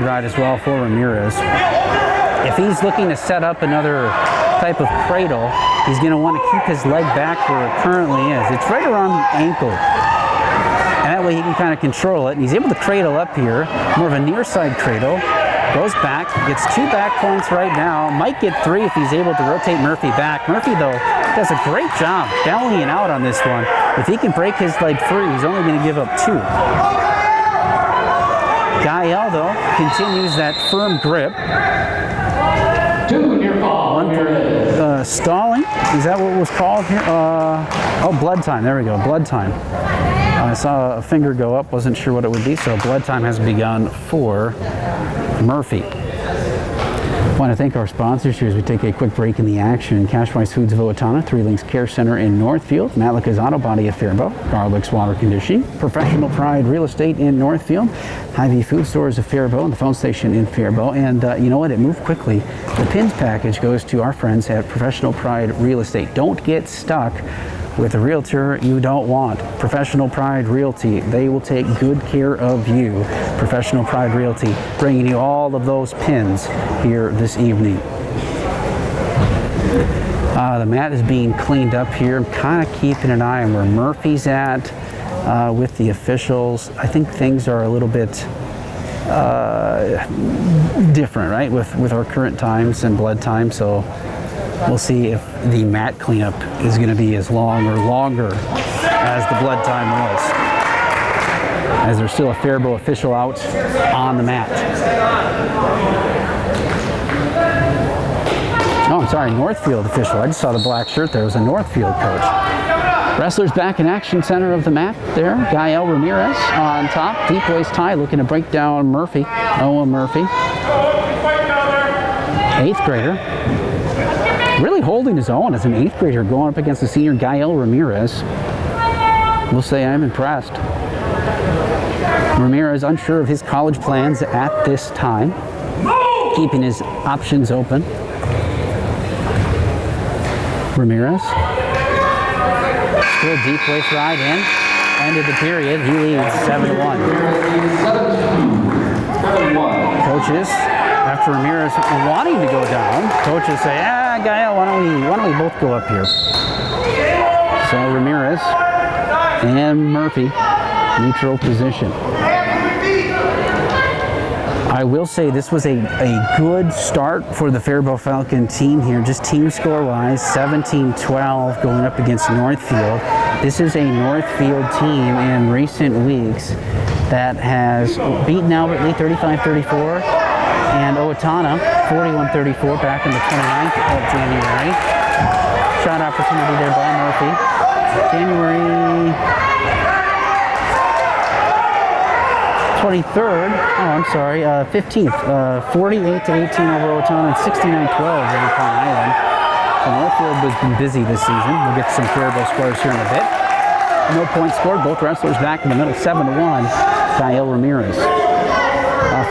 ride as well for Ramirez. If he's looking to set up another type of cradle, he's going to want to keep his leg back where it currently is. It's right around the ankle. And that way he can kind of control it. And he's able to cradle up here, more of a near side cradle. Goes back, gets 2 back points right now. Might get 3 if he's able to rotate Murphy back. Murphy, though, does a great job dallying out on this one. If he can break his leg free, he's only going to give up 2. Gael, though, continues that firm grip. 2 near fall. Stalling, is that what it was called here? Oh, blood time, there we go, blood time. I saw a finger go up, wasn't sure what it would be, so blood time has begun for Murphy. I want to thank our sponsors here as we take a quick break in the action. Cashwise Foods of Owatonna, 3 Links Care Center in Northfield, Matlica's Auto Body at Faribault, Garlick's Water Conditioning, Professional Pride Real Estate in Northfield, Hy-Vee Food Stores of Faribault, and the phone station in Faribault. And you know what? It moved quickly. The pins package goes to our friends at Professional Pride Real Estate. Don't get stuck with a realtor you don't want. Professional Pride Realty, they will take good care of you. Professional Pride Realty, bringing you all of those pins here this evening. The mat is being cleaned up here. I'm kind of keeping an eye on where Murphy's at with the officials. I think things are a little bit different, right, with our current times and blood time. So we'll see if the mat cleanup is going to be as long or longer as the blood time was, as there's still a Faribault official out on the mat. Oh, I'm sorry, Northfield official. I just saw the black shirt there. It was a Northfield coach. Wrestlers back in action, center of the mat there. Gael Ramirez on top. Deep waist tie, looking to break down Murphy. Owen Murphy. 8th grader. Really holding his own as an 8th grader going up against the senior Gael Ramirez. We'll say I'm impressed. Ramirez unsure of his college plans at this time, keeping his options open. Ramirez, still deep waist ride in. Ended the period, he leads 7-1. Coaches, after Ramirez wanting to go down, coaches say, Gael, why don't we both go up here? So Ramirez and Murphy, neutral position. I will say this was a good start for the Faribault Falcon team here, just team score-wise, 17-12 going up against Northfield. This is a Northfield team in recent weeks that has beaten Albert Lee 35-34 and Owatonna 41-34 back on the 29th of January. Shot opportunity there by Murphy. January 23rd, 15th, 48-18 over Owatonna and 69-12 over Pine Island. So Northfield has been busy this season. We'll get some Faribault scores here in a bit. No points scored, both wrestlers back in the middle, 7-1, Gael Ramirez.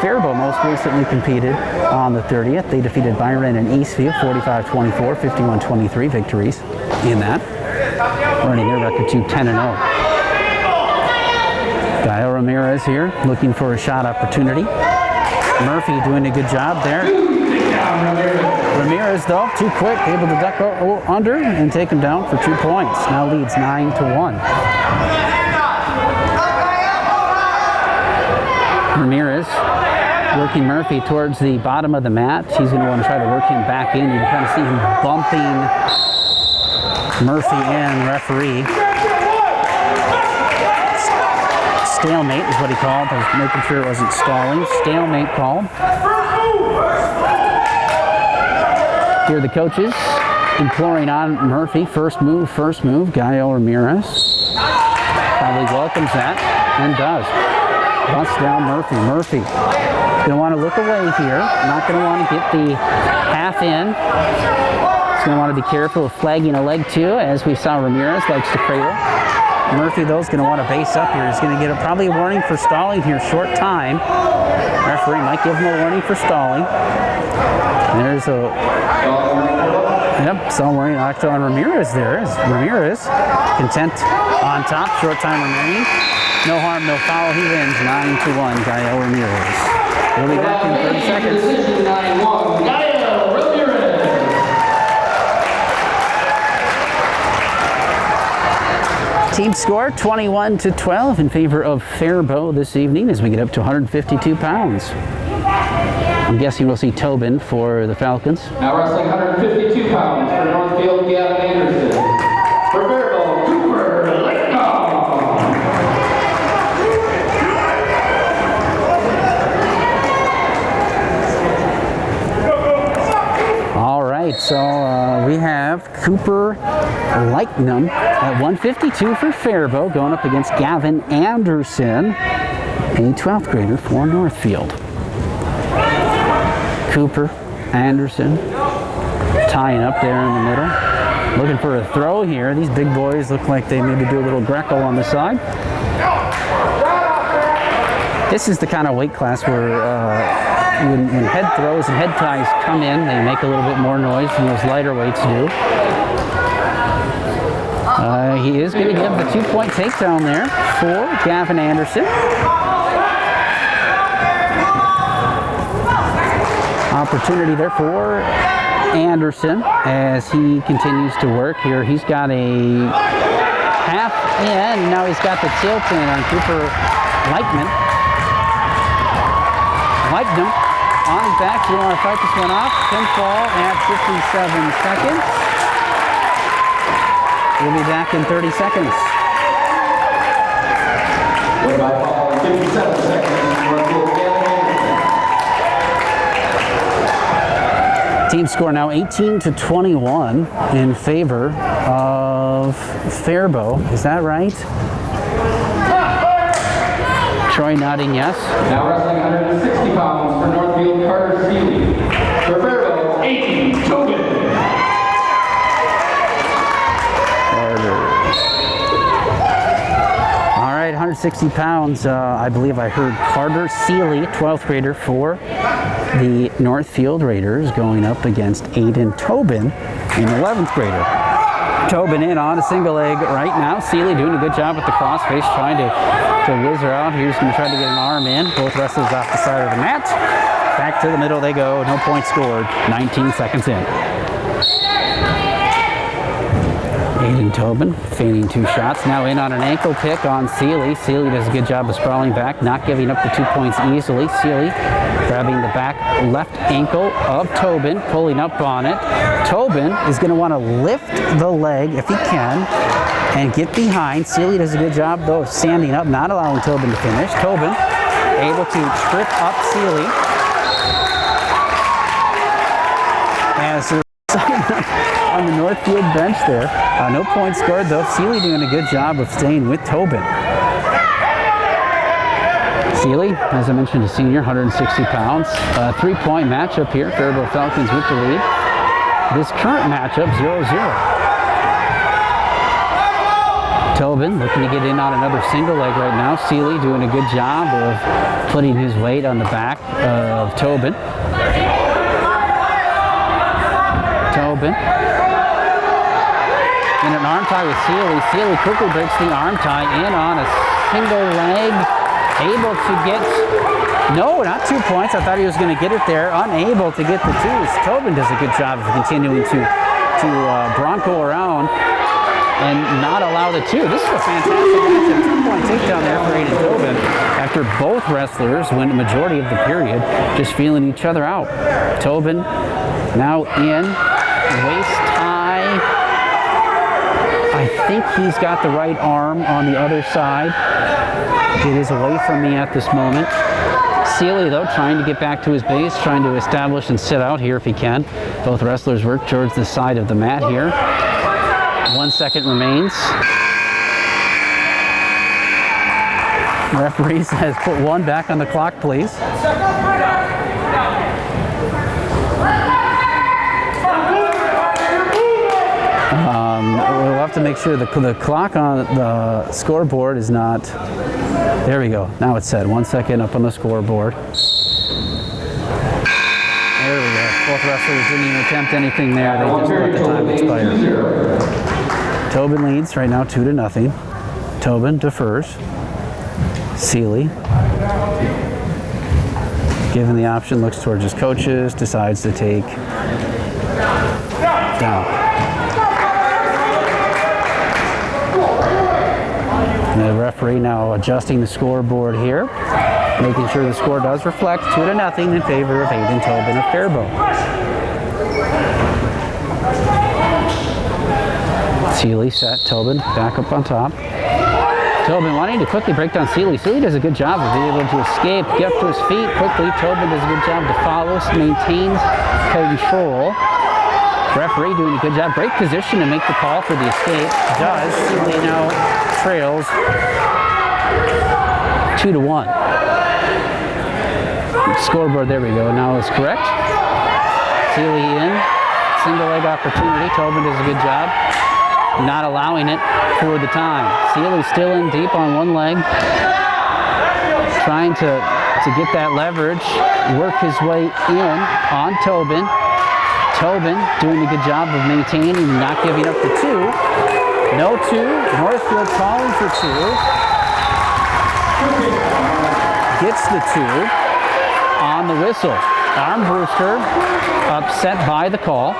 Faribault most recently competed on the 30th. They defeated Byron and Eastfield 45-24, 51-23 victories in that, running their record to 10-0. Gael Ramirez here, looking for a shot opportunity. Murphy doing a good job there. Ramirez, though, too quick, able to duck under and take him down for 2 points. Now leads 9-1. Ramirez working Murphy towards the bottom of the mat. He's going to want to try to work him back in. You can kind of see him bumping Murphy in. Referee. Stalemate is what he called. I was making sure it wasn't stalling. Stalemate called. Here are the coaches imploring on Murphy. First move, Gael Ramirez. Probably welcomes that and does. Busts down Murphy. Murphy going to want to look away here. Not going to want to get the half in. He's going to want to be careful of flagging a leg too, as we saw Ramirez likes to cradle. Murphy, though, is going to want to base up here. He's going to get probably a warning for stalling here. Short time. Referee might give him a warning for stalling. There's a... Yep, so warning actually on Ramirez there. Ramirez content on top. Short time remaining. No harm, no foul. He wins 9-1. Gael Ramirez. We'll be back in 30 seconds. 9-1. Gael Ramirez. Team score 21-12 in favor of Faribault this evening as we get up to 152 pounds. I'm guessing we'll see Tobin for the Falcons. Now wrestling 152 pounds for Northfield, Gavin Anderson. For Faribault, Cooper Laycomb. All right, so we have Cooper Laycomb at 152 for Faribault, going up against Gavin Anderson, a 12th grader for Northfield. Cooper, Anderson, tying up there in the middle. Looking for a throw here. These big boys look like they maybe do a little Greco on the side. This is the kind of weight class where when head throws and head ties come in, they make a little bit more noise than those lighter weights do. He is going to give the 2-point takedown there for Gavin Anderson. Opportunity there for Anderson as he continues to work here. He's got a half in. Now he's got the tilt in on Cooper Laycomb. Laycomb on his back. You want to fight this one off. Pinfall at 57 seconds. We'll be back in 30 seconds. By fall, 57 seconds. Team score now 18-21 in favor of Faribault. Is that right? Troy nodding yes. Now wrestling 160 pounds for Northfield, Carter Seeley. For Faribault, 18, Tobin. All right, 160 pounds. I believe I heard Carter Seeley, 12th grader for the Northfield Raiders, going up against Aiden Tobin, an 11th grader. Tobin in on a single leg right now. Seeley doing a good job with the crossface, trying to whiz her out. Here's going to try to get an arm in. Both wrestlers off the side of the mat. Back to the middle they go. No points scored. 19 seconds in. Aiden Tobin feigning 2 shots. Now in on an ankle pick on Seeley. Seeley does a good job of sprawling back, not giving up the 2 points easily. Seeley grabbing the back left ankle of Tobin, pulling up on it. Tobin is going to want to lift the leg if he can and get behind. Seeley does a good job though of standing up, not allowing Tobin to finish. Tobin able to trip up Seeley. As on the Northfield bench there. No points scored though. Seeley doing a good job of staying with Tobin. Seeley, as I mentioned, a senior, 160 pounds. 3-point matchup here. Faribault Falcons with the lead. This current matchup, 0-0. Tobin looking to get in on another single leg right now. Seeley doing a good job of putting his weight on the back of Tobin. Tobin in an arm tie with Seeley. Seeley quickly breaks the arm tie in on a single leg, able to get No, not 2 points. I thought he was going to get it there. Unable to get the twos. Tobin does a good job of continuing to Bronco around and not allow the two. This is a fantastic match. A 2-point takedown there for Aiden Tobin after both wrestlers went the majority of the period just feeling each other out. Tobin now in waist tie. I think he's got the right arm on the other side. It is away from me at this moment. Seeley, though, trying to get back to his base, trying to establish and sit out here if he can. Both wrestlers work towards the side of the mat here. 1 second remains. Referee says put 1 back on the clock, please. We'll have to make sure the clock on the scoreboard is not... There we go. Now it's set. 1 second up on the scoreboard. There we go. Both wrestlers didn't even attempt anything there. They just let the time expire. Tobin leads right now 2-0. Tobin defers. Seeley, given the option, looks towards his coaches, decides to take down. And the referee now adjusting the scoreboard here, making sure the score does reflect 2-0 in favor of Aiden Tobin of Faribault. Seeley set, Tobin back up on top. Tobin wanting to quickly break down Seeley. Seeley does a good job of being able to escape, get up to his feet quickly. Tobin does a good job to follow, maintains control. Referee doing a good job. Great position to make the call for the escape. Does. Seeley now trails 2-1. Scoreboard, there we go. Now is correct. Seeley in. Single leg opportunity. Tobin does a good job. Not allowing it for the time. Seeley still in deep on one leg. Trying to get that leverage. Work his way in on Tobin. Tobin doing a good job of maintaining and not giving up the two. No two. Northfield calling for two. Gets the two on the whistle. Armbruster upset by the call.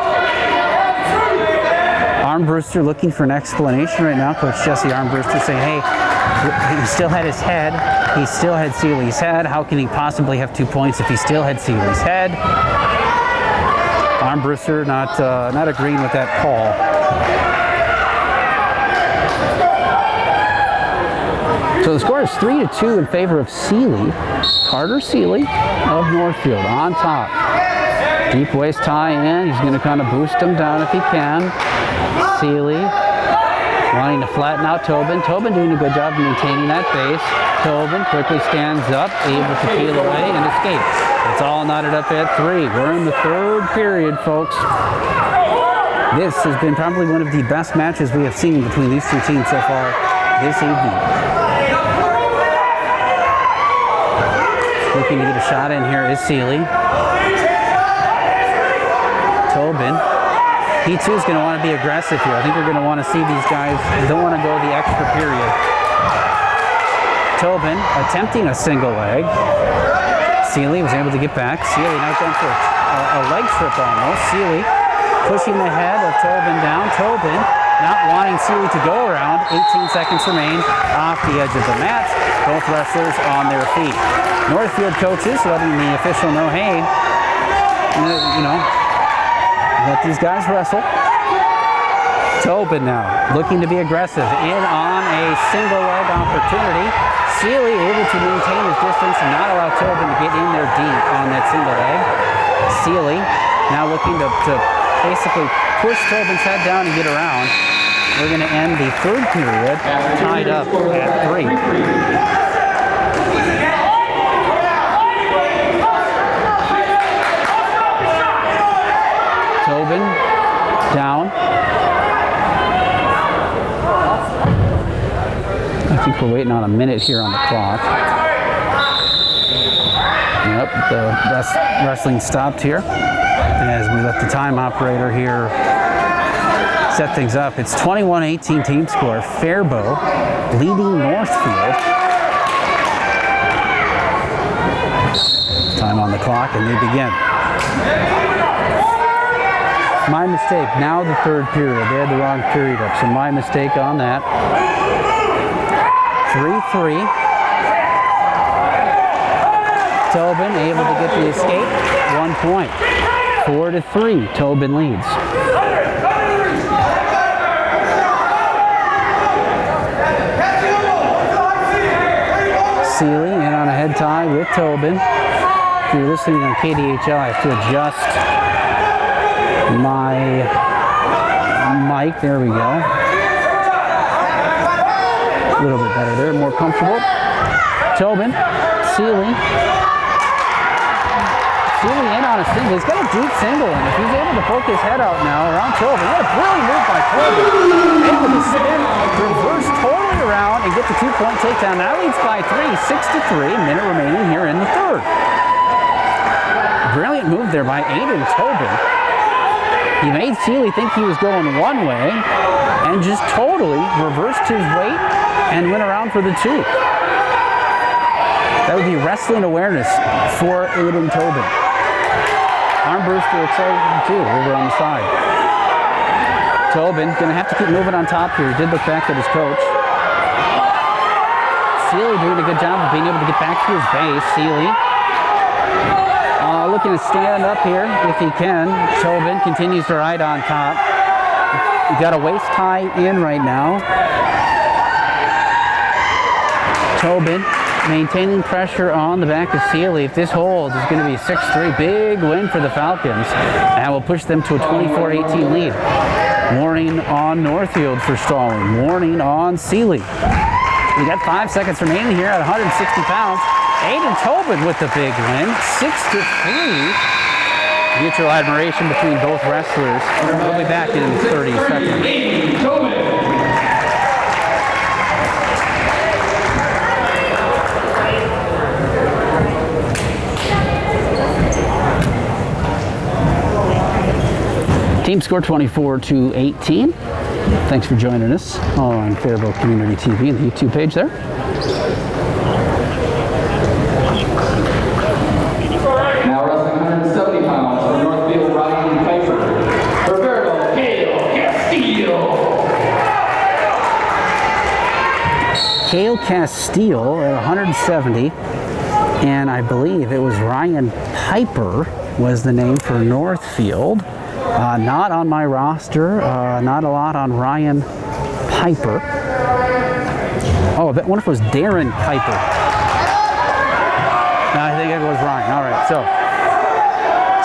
Armbruster looking for an explanation right now. Coach Jesse Armbruster saying, hey, he still had his head. He still had Seeley's head. How can he possibly have 2 points if he still had Seeley's head? Armbruster not agreeing with that call. So the score is 3-2 in favor of Seeley. Carter Seeley of Northfield on top. Deep waist tie in. He's going to kind of boost him down if he can. Seeley wanting to flatten out Tobin. Tobin doing a good job of maintaining that base. Tobin quickly stands up, able to peel away and escape. It's all knotted up at 3. We're in the third period, folks. This has been probably one of the best matches we have seen between these two teams so far this evening. Looking to get a shot in here is Seeley. Tobin. He too is going to want to be aggressive here. I think we're going to want to see these guys. They don't want to go the extra period. Tobin attempting a single leg. Seeley was able to get back. Seeley now going for a leg trip almost. Seeley pushing the head of Tobin down. Tobin not wanting Seeley to go around. 18 seconds remain off the edge of the mat. Both wrestlers on their feet. Northfield coaches letting the official know, hey, you know, let these guys wrestle. Tobin now looking to be aggressive in on a single leg opportunity. Seeley able to maintain his distance and not allow Tobin to get in there deep on that single leg. Seeley now looking to basically push Tobin's head down and get around. We're going to end the third period tied up at 3. Tobin down. I think we're waiting on a minute here on the clock. Yep, the wrestling stopped here. And as we let the time operator here set things up, it's 21-18 team score. Faribault leading Northfield. Time on the clock, and they begin. My mistake. Now the third period. They had the wrong period up, so my mistake on that. 3-3. Tobin able to get the escape. 1 point. 4-3. Tobin leads. Seeley in on a head tie with Tobin. If you're listening on KDHL, I have to adjust my mic. There we go. A little bit better there, more comfortable. Tobin, Seeley. Seeley in on a single. He's got a deep single, and if he's able to poke his head out now around Tobin, what a brilliant move by Tobin. Able to spin, reverse totally around, and get the 2-point takedown. Now leads by 3, 6-3. Minute remaining here in the third. Brilliant move there by Aiden Tobin. He made Seeley think he was going one way, and just totally reversed his weight and went around for the 2. That would be wrestling awareness for Aiden Tobin. Armbruster excited too over on the side. Tobin going to have to keep moving on top here. He did look back at his coach. Seeley doing a good job of being able to get back to his base. Seeley looking to stand up here if he can. Tobin continues to ride on top. You got a waist tie in right now. Tobin maintaining pressure on the back of Seeley. If this holds, it's going to be a 6-3. Big win for the Falcons. That will push them to a 24-18 lead. Warning on Northfield for stalling. Warning on Seeley. We got 5 seconds remaining here at 160 pounds. Aiden Tobin with the big win. 6-3. Mutual admiration between both wrestlers. We'll be back in 30 seconds. Aiden Tobin. Team score 24-18. Thanks for joining us on Faribault Community TV and the YouTube page there. Now wrestling 170 pounds from Northfield, Ryan Piper. Roberto Cale Castillo. Cale Castile at 170, and I believe it was Ryan Piper was the name for Northfield. Not on my roster, not a lot on Ryan Piper. Oh, I wonder if it was Darren Piper. No, I think it was Ryan. All right, so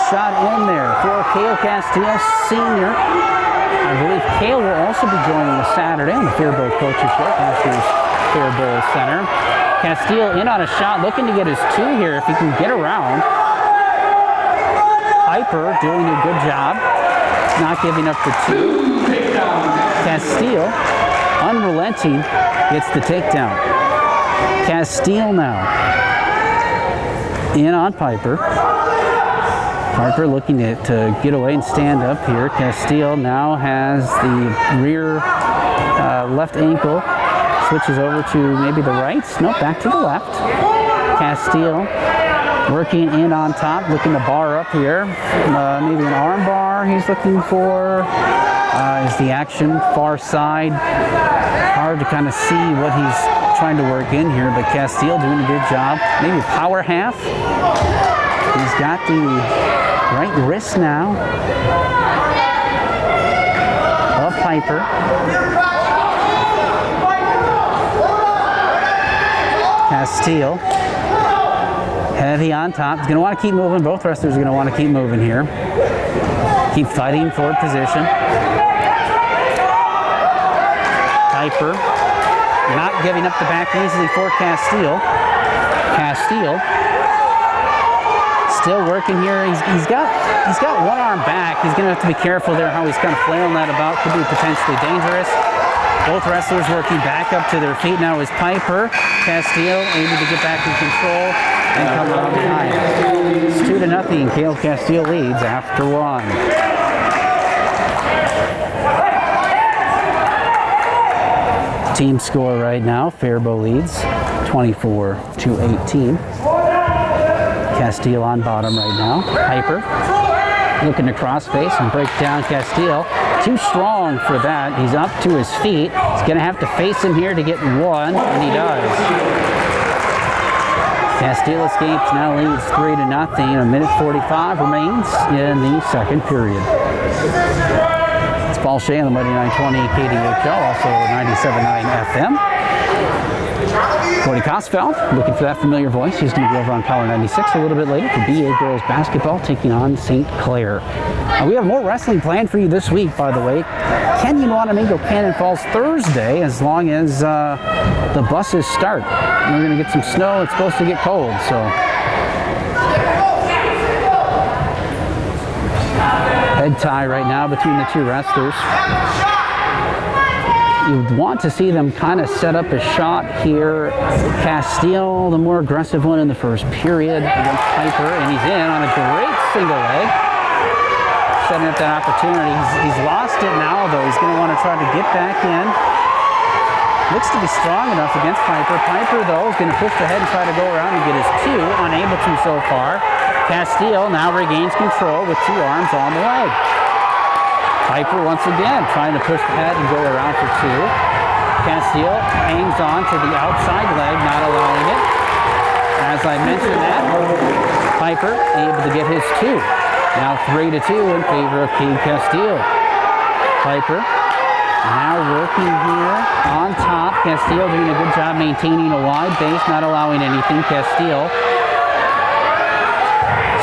shot in there for Cale Castillo, senior. I believe Cale will also be joining us Saturday on the Faribault Coaches Show, Masters Faribault Center. Castillo in on a shot, looking to get his 2 here if he can get around. Piper doing a good job, not giving up the 2. Castillo, unrelenting, gets the takedown. Castillo now in on Piper. Piper looking to get away and stand up here. Castillo now has the rear left ankle, switches over to maybe the right. No, back to the left. Castillo working in on top, looking to bar up here. Maybe an arm bar he's looking for. Is the action far side. Hard to kind of see what he's trying to work in here, but Castillo doing a good job. Maybe power half. He's got the right wrist now of Piper. Castillo. Heavy on top. He's going to want to keep moving. Both wrestlers are going to want to keep moving here. Keep fighting for position. Piper not giving up the back easily for Castillo. Castillo still working here. He's got one arm back. He's going to have to be careful there how he's kind of flailing that about. Could be potentially dangerous. Both wrestlers working back up to their feet now is Piper. Castillo able to get back in control and come out behind. It's 2-0. Cale Castillo leads after 1. Team score right now, Faribault leads 24-18. Castile on bottom right now. Piper looking to cross face and break down Castile. Too strong for that. He's up to his feet. He's going to have to face him here to get one, and he does. Castile escapes, now leads 3-0. A minute 45 remains in the second period. It's Paul Shea on the Mighty 920 KDHL, also 97.9 FM. Cody Kosfeld, looking for that familiar voice. He's going to be over on Power 96 a little bit later for BA Girls Basketball, taking on St. Clair. We have more wrestling planned for you this week, by the way. Kenyon Wanamingo Cannon Falls Thursday, as long as the buses start. We're going to get some snow. It's supposed to get cold, so. Head tie right now between the two wrestlers. You'd want to see them kind of set up a shot here. Castile, the more aggressive one in the first period against Piper, and he's in on a great single leg. Setting up that opportunity. He's lost it now, though. He's going to want to try to get back in. Looks to be strong enough against Piper. Piper, though, is going to push ahead and try to go around and get his two. Unable to so far. Castile now regains control with two arms on the leg. Piper once again trying to push ahead and go around for two. Castile hangs on to the outside leg, not allowing it. As I mentioned that, Piper able to get his two. Now 3-2 in favor of Cade Castile. Piper now working here on top. Castile doing a good job maintaining a wide base, not allowing anything. Castile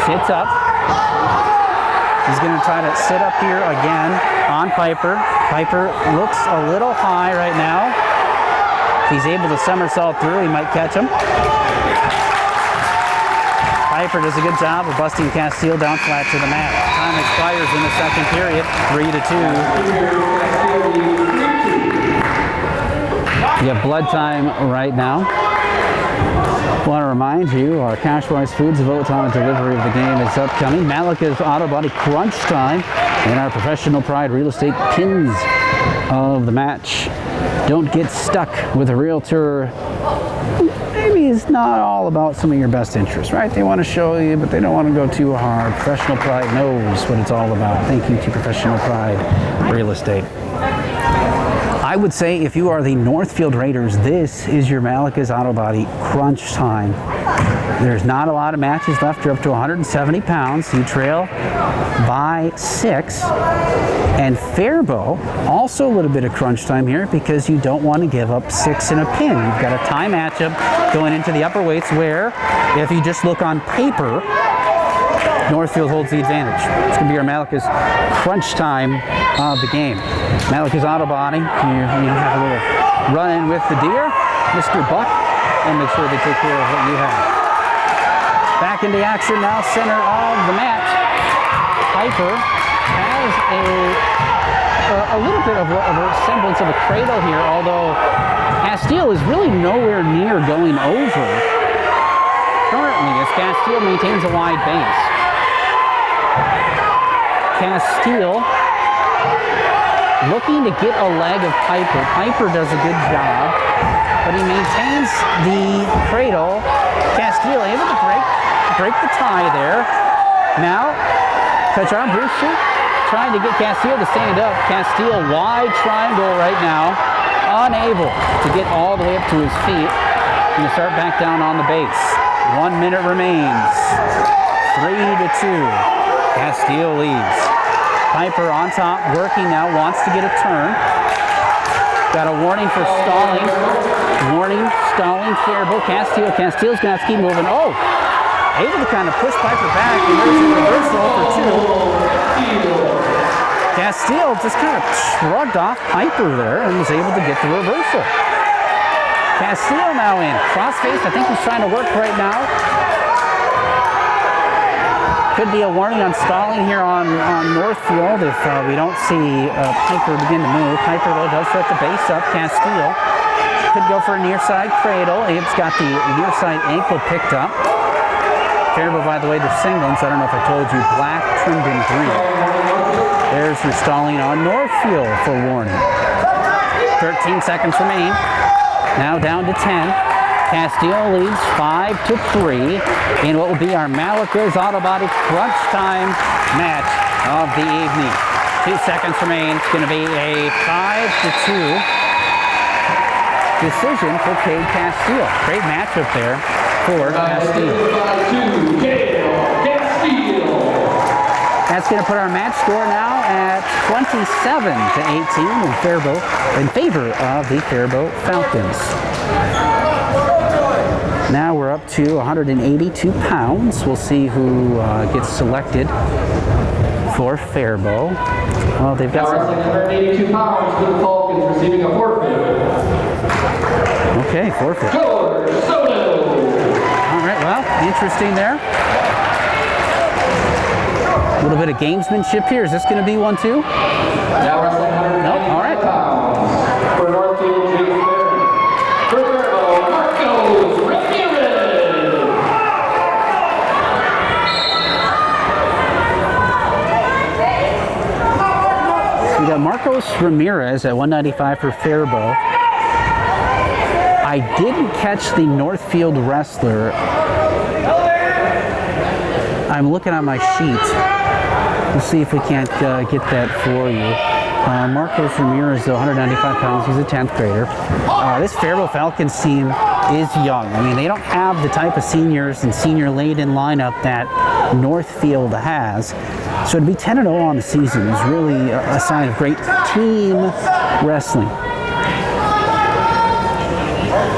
sits up. He's going to try to sit up here again on Piper. Piper looks a little high right now. If he's able to somersault through, he might catch him. Piper does a good job of busting Castile down flat to the mat. Time expires in the second period, 3-2. You have blood time right now. I want to remind you, our Cashwise Foods Vote-on delivery of the game is upcoming. Malika's Auto Body Crunch Time and our Professional Pride Real Estate Pins of the match. Don't get stuck with a realtor. Maybe it's not all about some of your best interests, right? They want to show you, but they don't want to go too hard. Professional Pride knows what it's all about. Thank you to Professional Pride Real Estate. I would say if you are the Northfield Raiders, this is your Malika's Auto Body Crunch Time. There's not a lot of matches left. You're up to 170 pounds. You trail by 6. And Faribault, also a little bit of crunch time here because you don't want to give up 6 in a pin. You've got a tie matchup going into the upper weights where, if you just look on paper, Northfield holds the advantage. It's going to be our Malika's crunch time of the game. Malika's Auto Body, you have a little run-in with the deer, Mr. Buck, and make sure they take care of what you have. Back into action now, center of the mat. Piper has a little bit of a semblance of a cradle here, although Castile is really nowhere near going over currently as Castile maintains a wide base. Castile looking to get a leg of Piper. Piper does a good job, but he maintains the cradle. Castile able to break the tie there. Now, Petron Brewster trying to get Castile to stand up. Castile wide triangle right now, unable to get all the way up to his feet. Going to start back down on the base. 1 minute remains. 3-2. Castile leads. Piper on top, working now, wants to get a turn. Got a warning for stalling. Warning, stalling, Faribault. Castile's going to have to keep moving. Oh, able to kind of push Piper back, and there's a reversal for 2. Castile just kind of shrugged off Piper there and was able to get the reversal. Castile now in. Crossface, I think he's trying to work right now. Could be a warning on stalling here on Northfield if we don't see Piper begin to move. Piper, though, does set the base up. Castile could go for a near side cradle. Abe's got the near side ankle picked up. Faribault, by the way, the singlets, I don't know if I told you, black trimmed in green. There's your stalling on Northfield for warning. 13 seconds remain. Now down to 10. Castile leads 5-3 in what will be our Malika's Auto Body crunch time match of the evening. 2 seconds remain. It's going to be a 5-2 decision for Cade Castile. Great matchup there for Castile. That's going to put our match score now at 27-18 in Faribault, in favor of the Faribault Falcons. Now we're up to 182 pounds. We'll see who gets selected for Faribault. Well, they've got wrestling 182 pounds for the Falcons, receiving a forfeit. Okay, forfeit. George Soto. All right, well, interesting there. A little bit of gamesmanship here. Is this going to be one too? Now wrestling 185 nope. All right. pounds for Northfield, Jason Faribault, Marcos Ramirez. So we got Marcos Ramirez at 195 for Faribault. I didn't catch the Northfield wrestler. I'm looking at my sheet. We'll see if we can't get that for you. Marcos Ramirez, though, 195 pounds. He's a 10th grader. This Faribault Falcons team is young. I mean, they don't have the type of seniors and senior laden lineup that Northfield has. So to be 10-0 on the season is really a sign of great team wrestling.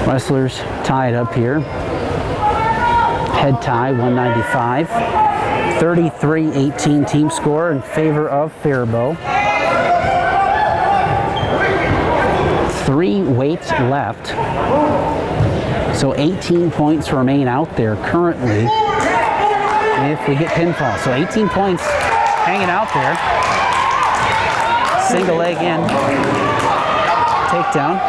Wrestlers tied up here. Head tie, 195. 33-18 team score in favor of Faribault. 3 weights left. So 18 points remain out there currently if we get pinfall. So 18 points hanging out there. Single leg in. Takedown.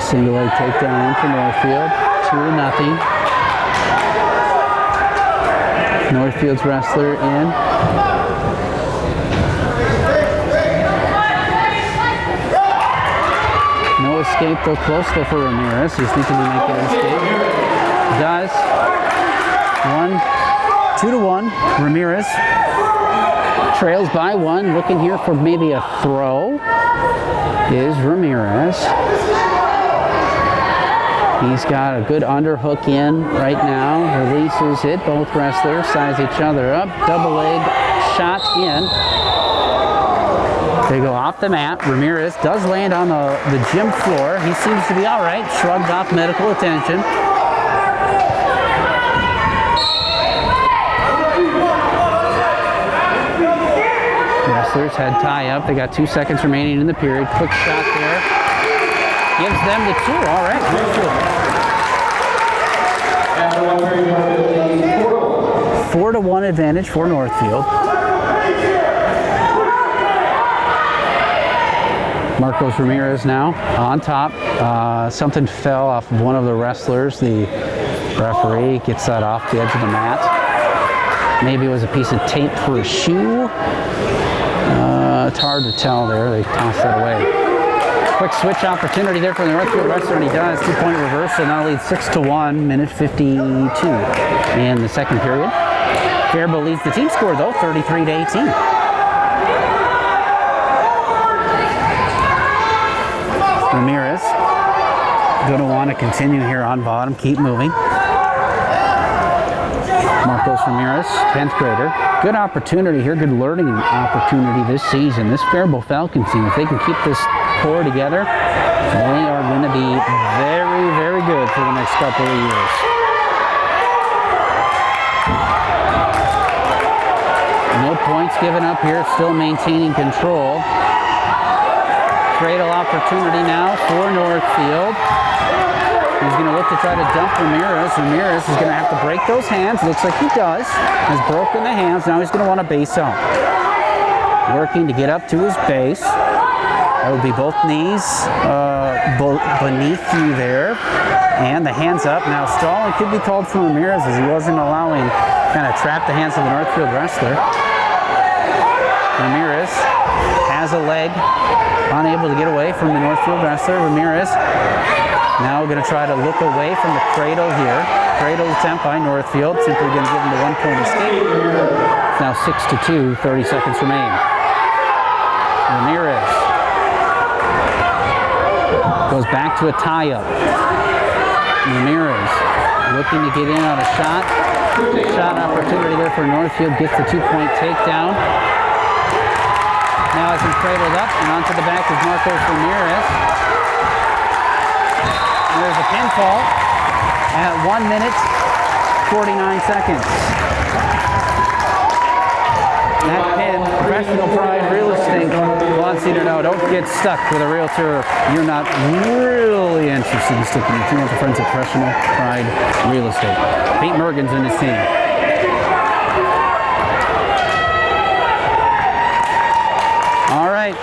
Single leg takedown in for Northfield, 2-0. Northfield's wrestler in. No escape though, close though for Ramirez. He's thinking he might get an escape. Does. 2-1. Ramirez trails by 1, looking here for maybe a throw. Is Ramirez. He's got a good underhook in right now. Releases it. Both wrestlers size each other up. Double leg shot in. They go off the mat. Ramirez does land on the gym floor. He seems to be all right. Shrugged off medical attention. Wrestlers head tie up. They got 2 seconds remaining in the period. Quick shot there. Gives them the 2. All right. 4-1 advantage for Northfield. Marcos Ramirez now on top. Something fell off of one of the wrestlers. The referee gets that off the edge of the mat. Maybe it was a piece of tape for a shoe. It's hard to tell there. They tossed that away. Quick switch opportunity there for the Northfield wrestler, and he does. 2-point reversal, now leads 6-1, minute 52 in the second period. Faribault leads the team score though, 33-18. Ramirez going to want to continue here on bottom, keep moving. Marcos Ramirez, 10th grader. Good opportunity here, good learning opportunity this season. This Faribault Falcons team, if they can keep this core together, they are going to be very, very good for the next couple of years. No points given up here, still maintaining control. Cradle opportunity now for Northfield. He's going to look to try to dump Ramirez. Ramirez is going to have to break those hands. Looks like he does. Has broken the hands. Now he's going to want to base out. Working to get up to his base. That would be both knees beneath you there. And the hands up. Now stalling could be called for Ramirez as he wasn't allowing, kind of trap the hands of the Northfield wrestler. Ramirez has a leg, unable to get away from the Northfield wrestler, Ramirez. Now going to try to look away from the cradle here. Cradle attempt by Northfield, simply going to give him the 1-point escape. It's now 6-2, 30 seconds remain. Ramirez goes back to a tie-up. Ramirez looking to get in on a shot. Shot opportunity there for Northfield, gets the 2-point takedown. Now has him cradled up, and onto the back is Marcos Ramirez. There's a pinfall at 1 minute, 49 seconds. That pin, Professional Pride Real Estate wants you to know, don't get stuck with a realtor you're not really interested in sticking with. You want the friends at Professional Pride Real Estate. Pete Mergens and his team. All right,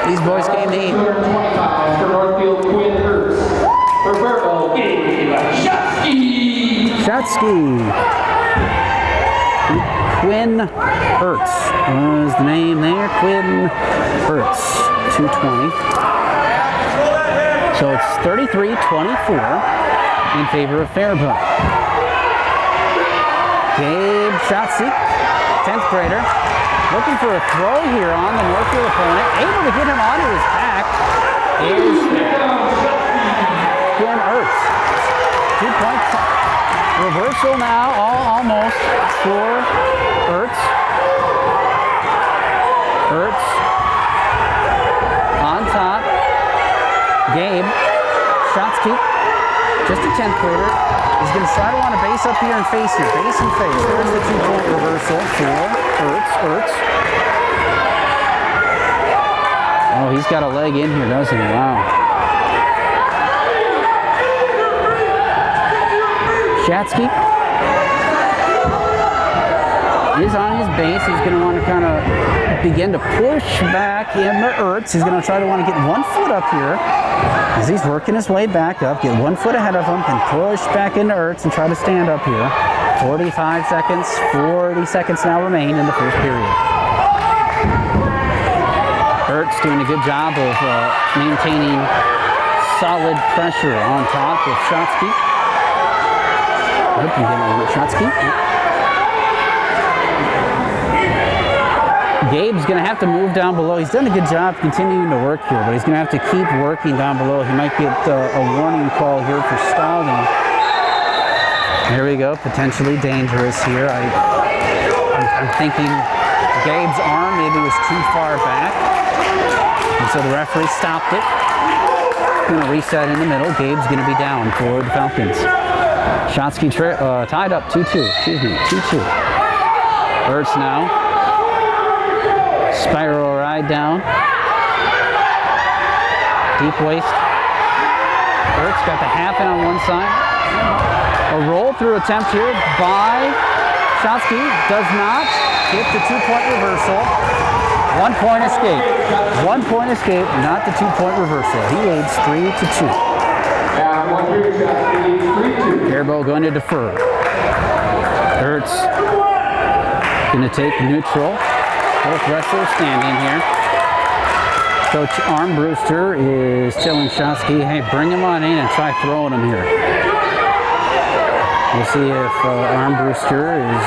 these boys came to eat. For Northfield, Quinn Hurst. For Faribault, Shatsky. Quinn Hurts was the name there. Quinn Hurts, 220. So it's 33-24 in favor of Faribault. Gabe Shatsky, 10th grader, looking for a throw here on the Northfield opponent. Able to get him onto his back is Quinn Hurts. 2-point reversal now, almost for Hurts. Hurts on top. Gabe Shatsky, just a 10th grader, is going to try to want to base up here and face here. Base and face. There's the 2-point reversal for Hurts. Oh, he's got a leg in here, doesn't he? Wow. Shatsky is on his base. He's going to want to kind of begin to push back into Hurts. He's going to try to want to get 1 foot up here as he's working his way back up. Get 1 foot ahead of him and push back into Hurts and try to stand up here. 45 seconds, 40 seconds now remain in the first period. Hurts doing a good job of maintaining solid pressure on top of Shatsky. Shatsky. Gabe's going to have to move down below. He's done a good job continuing to work here, but he's going to have to keep working down below. He might get a warning call here for stalling. There we go. Potentially dangerous here. I'm thinking Gabe's arm maybe was too far back, and so the referee stopped it. Going to reset in the middle. Gabe's going to be down for the Falcons. Shatsky tied up 2-2. 2-2. Hurts now. Spiral ride down. Deep waist. Hurts got the half in on one side. A roll through attempt here by Shatsky. Does not get the 2-point reversal. 1-point escape. 1-point escape, not the 2-point reversal. He leads 3-2. Faribault going to defer. Hurts going to take neutral. Both wrestlers standing here. Coach Armbruster is telling Shatsky, hey, bring him on in and try throwing him here. We'll see if Armbruster is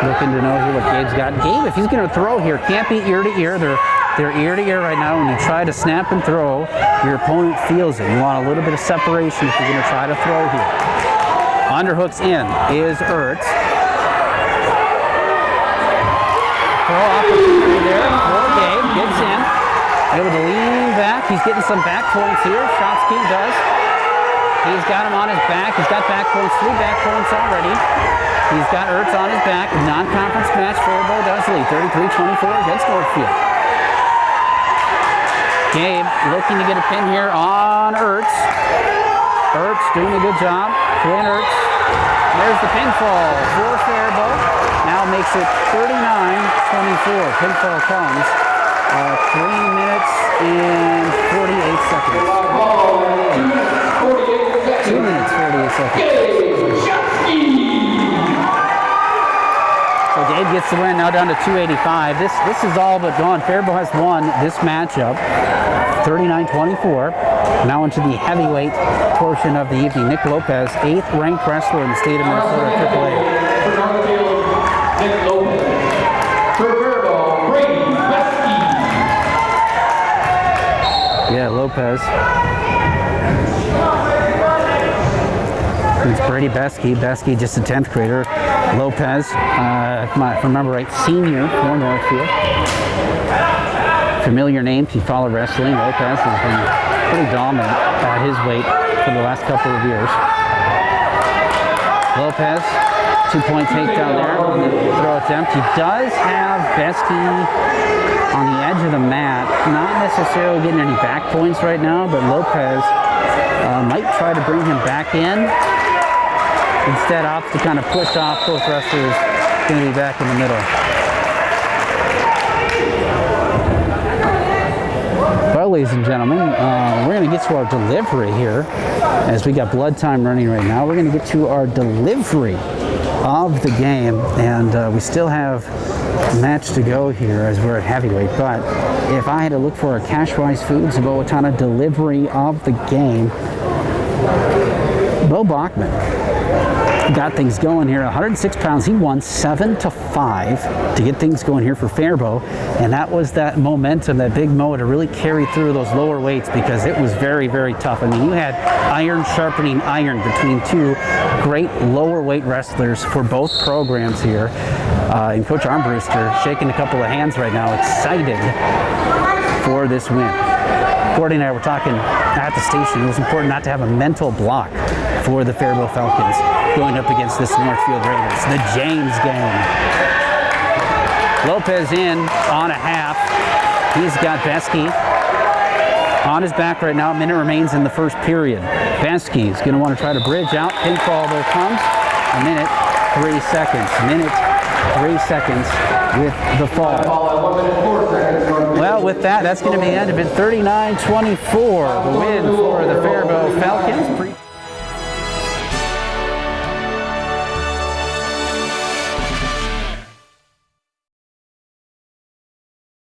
looking to know what Gabe's got. Gabe, if he's going to throw here, can't be ear to ear. They're ear to ear right now. When you try to snap and throw, your opponent feels it. You want a little bit of separation if you're going to try to throw here. Underhooks in is Hurts. Throw opportunity there for Gabe. Gets in. Able to lean back. He's getting some back points here. Shatsky does. He's got him on his back. He's got back points, 3 back points already. He's got Hurts on his back. Non-conference match. Faribault does lead 33-24 against Northfield. Gabe looking to get a pin here on Hurts. Hurts doing a good job. Quinn Hurts. There's the pinfall for Faribault. Now makes it 39-24. Pinfall comes 3 minutes and 48 seconds. 2 minutes, 48 seconds. So Gabe gets the win, now down to 285. This is all but gone. Faribault has won this matchup, 39-24. Now into the heavyweight portion of the evening. Nick Lopez, 8th ranked wrestler in the state of Minnesota AAA. For Northfield, Nick Lopez. For Faribault, Brady Wesky. Yeah, Lopez. It's Brady Besky, just a 10th grader. Lopez, if I remember right, senior for Northfield. Familiar name if you follow wrestling. Lopez has been pretty dominant at his weight for the last couple of years. Lopez, 2-point takedown there on the throw attempt. He does have Besky on the edge of the mat. Not necessarily getting any back points right now, but Lopez might try to bring him back in. Instead, opts to kind of push off. Both wrestlers going to be back in the middle. Well, ladies and gentlemen, we're going to get to our delivery here, as we got blood time running right now. We're going to get to our delivery of the game, and we still have a match to go here as we're at heavyweight. But if I had to look for a Cash-Wise Foods about kind of delivery of the game, Bo Bachman got things going here. 106 pounds. He won 7-5 to get things going here for Faribault, and that was that momentum, that big mo to really carry through those lower weights, because it was very, very tough. I mean, you had iron sharpening iron between two great lower weight wrestlers for both programs here. And Coach Armbruster shaking a couple of hands right now, excited for this win. Gordy and I were talking at the station. It was important not to have a mental block for the Faribault Falcons going up against this Northfield Raiders. The James game. Lopez in on a half. He's got Besky on his back right now. A minute remains in the first period. Besky is going to want to try to bridge out. Pinfall there comes. A minute, 3 seconds. Minute, 3 seconds with the fall. Well, with that, that's going to be the end of it. 39-24, the win for the Faribault Falcons.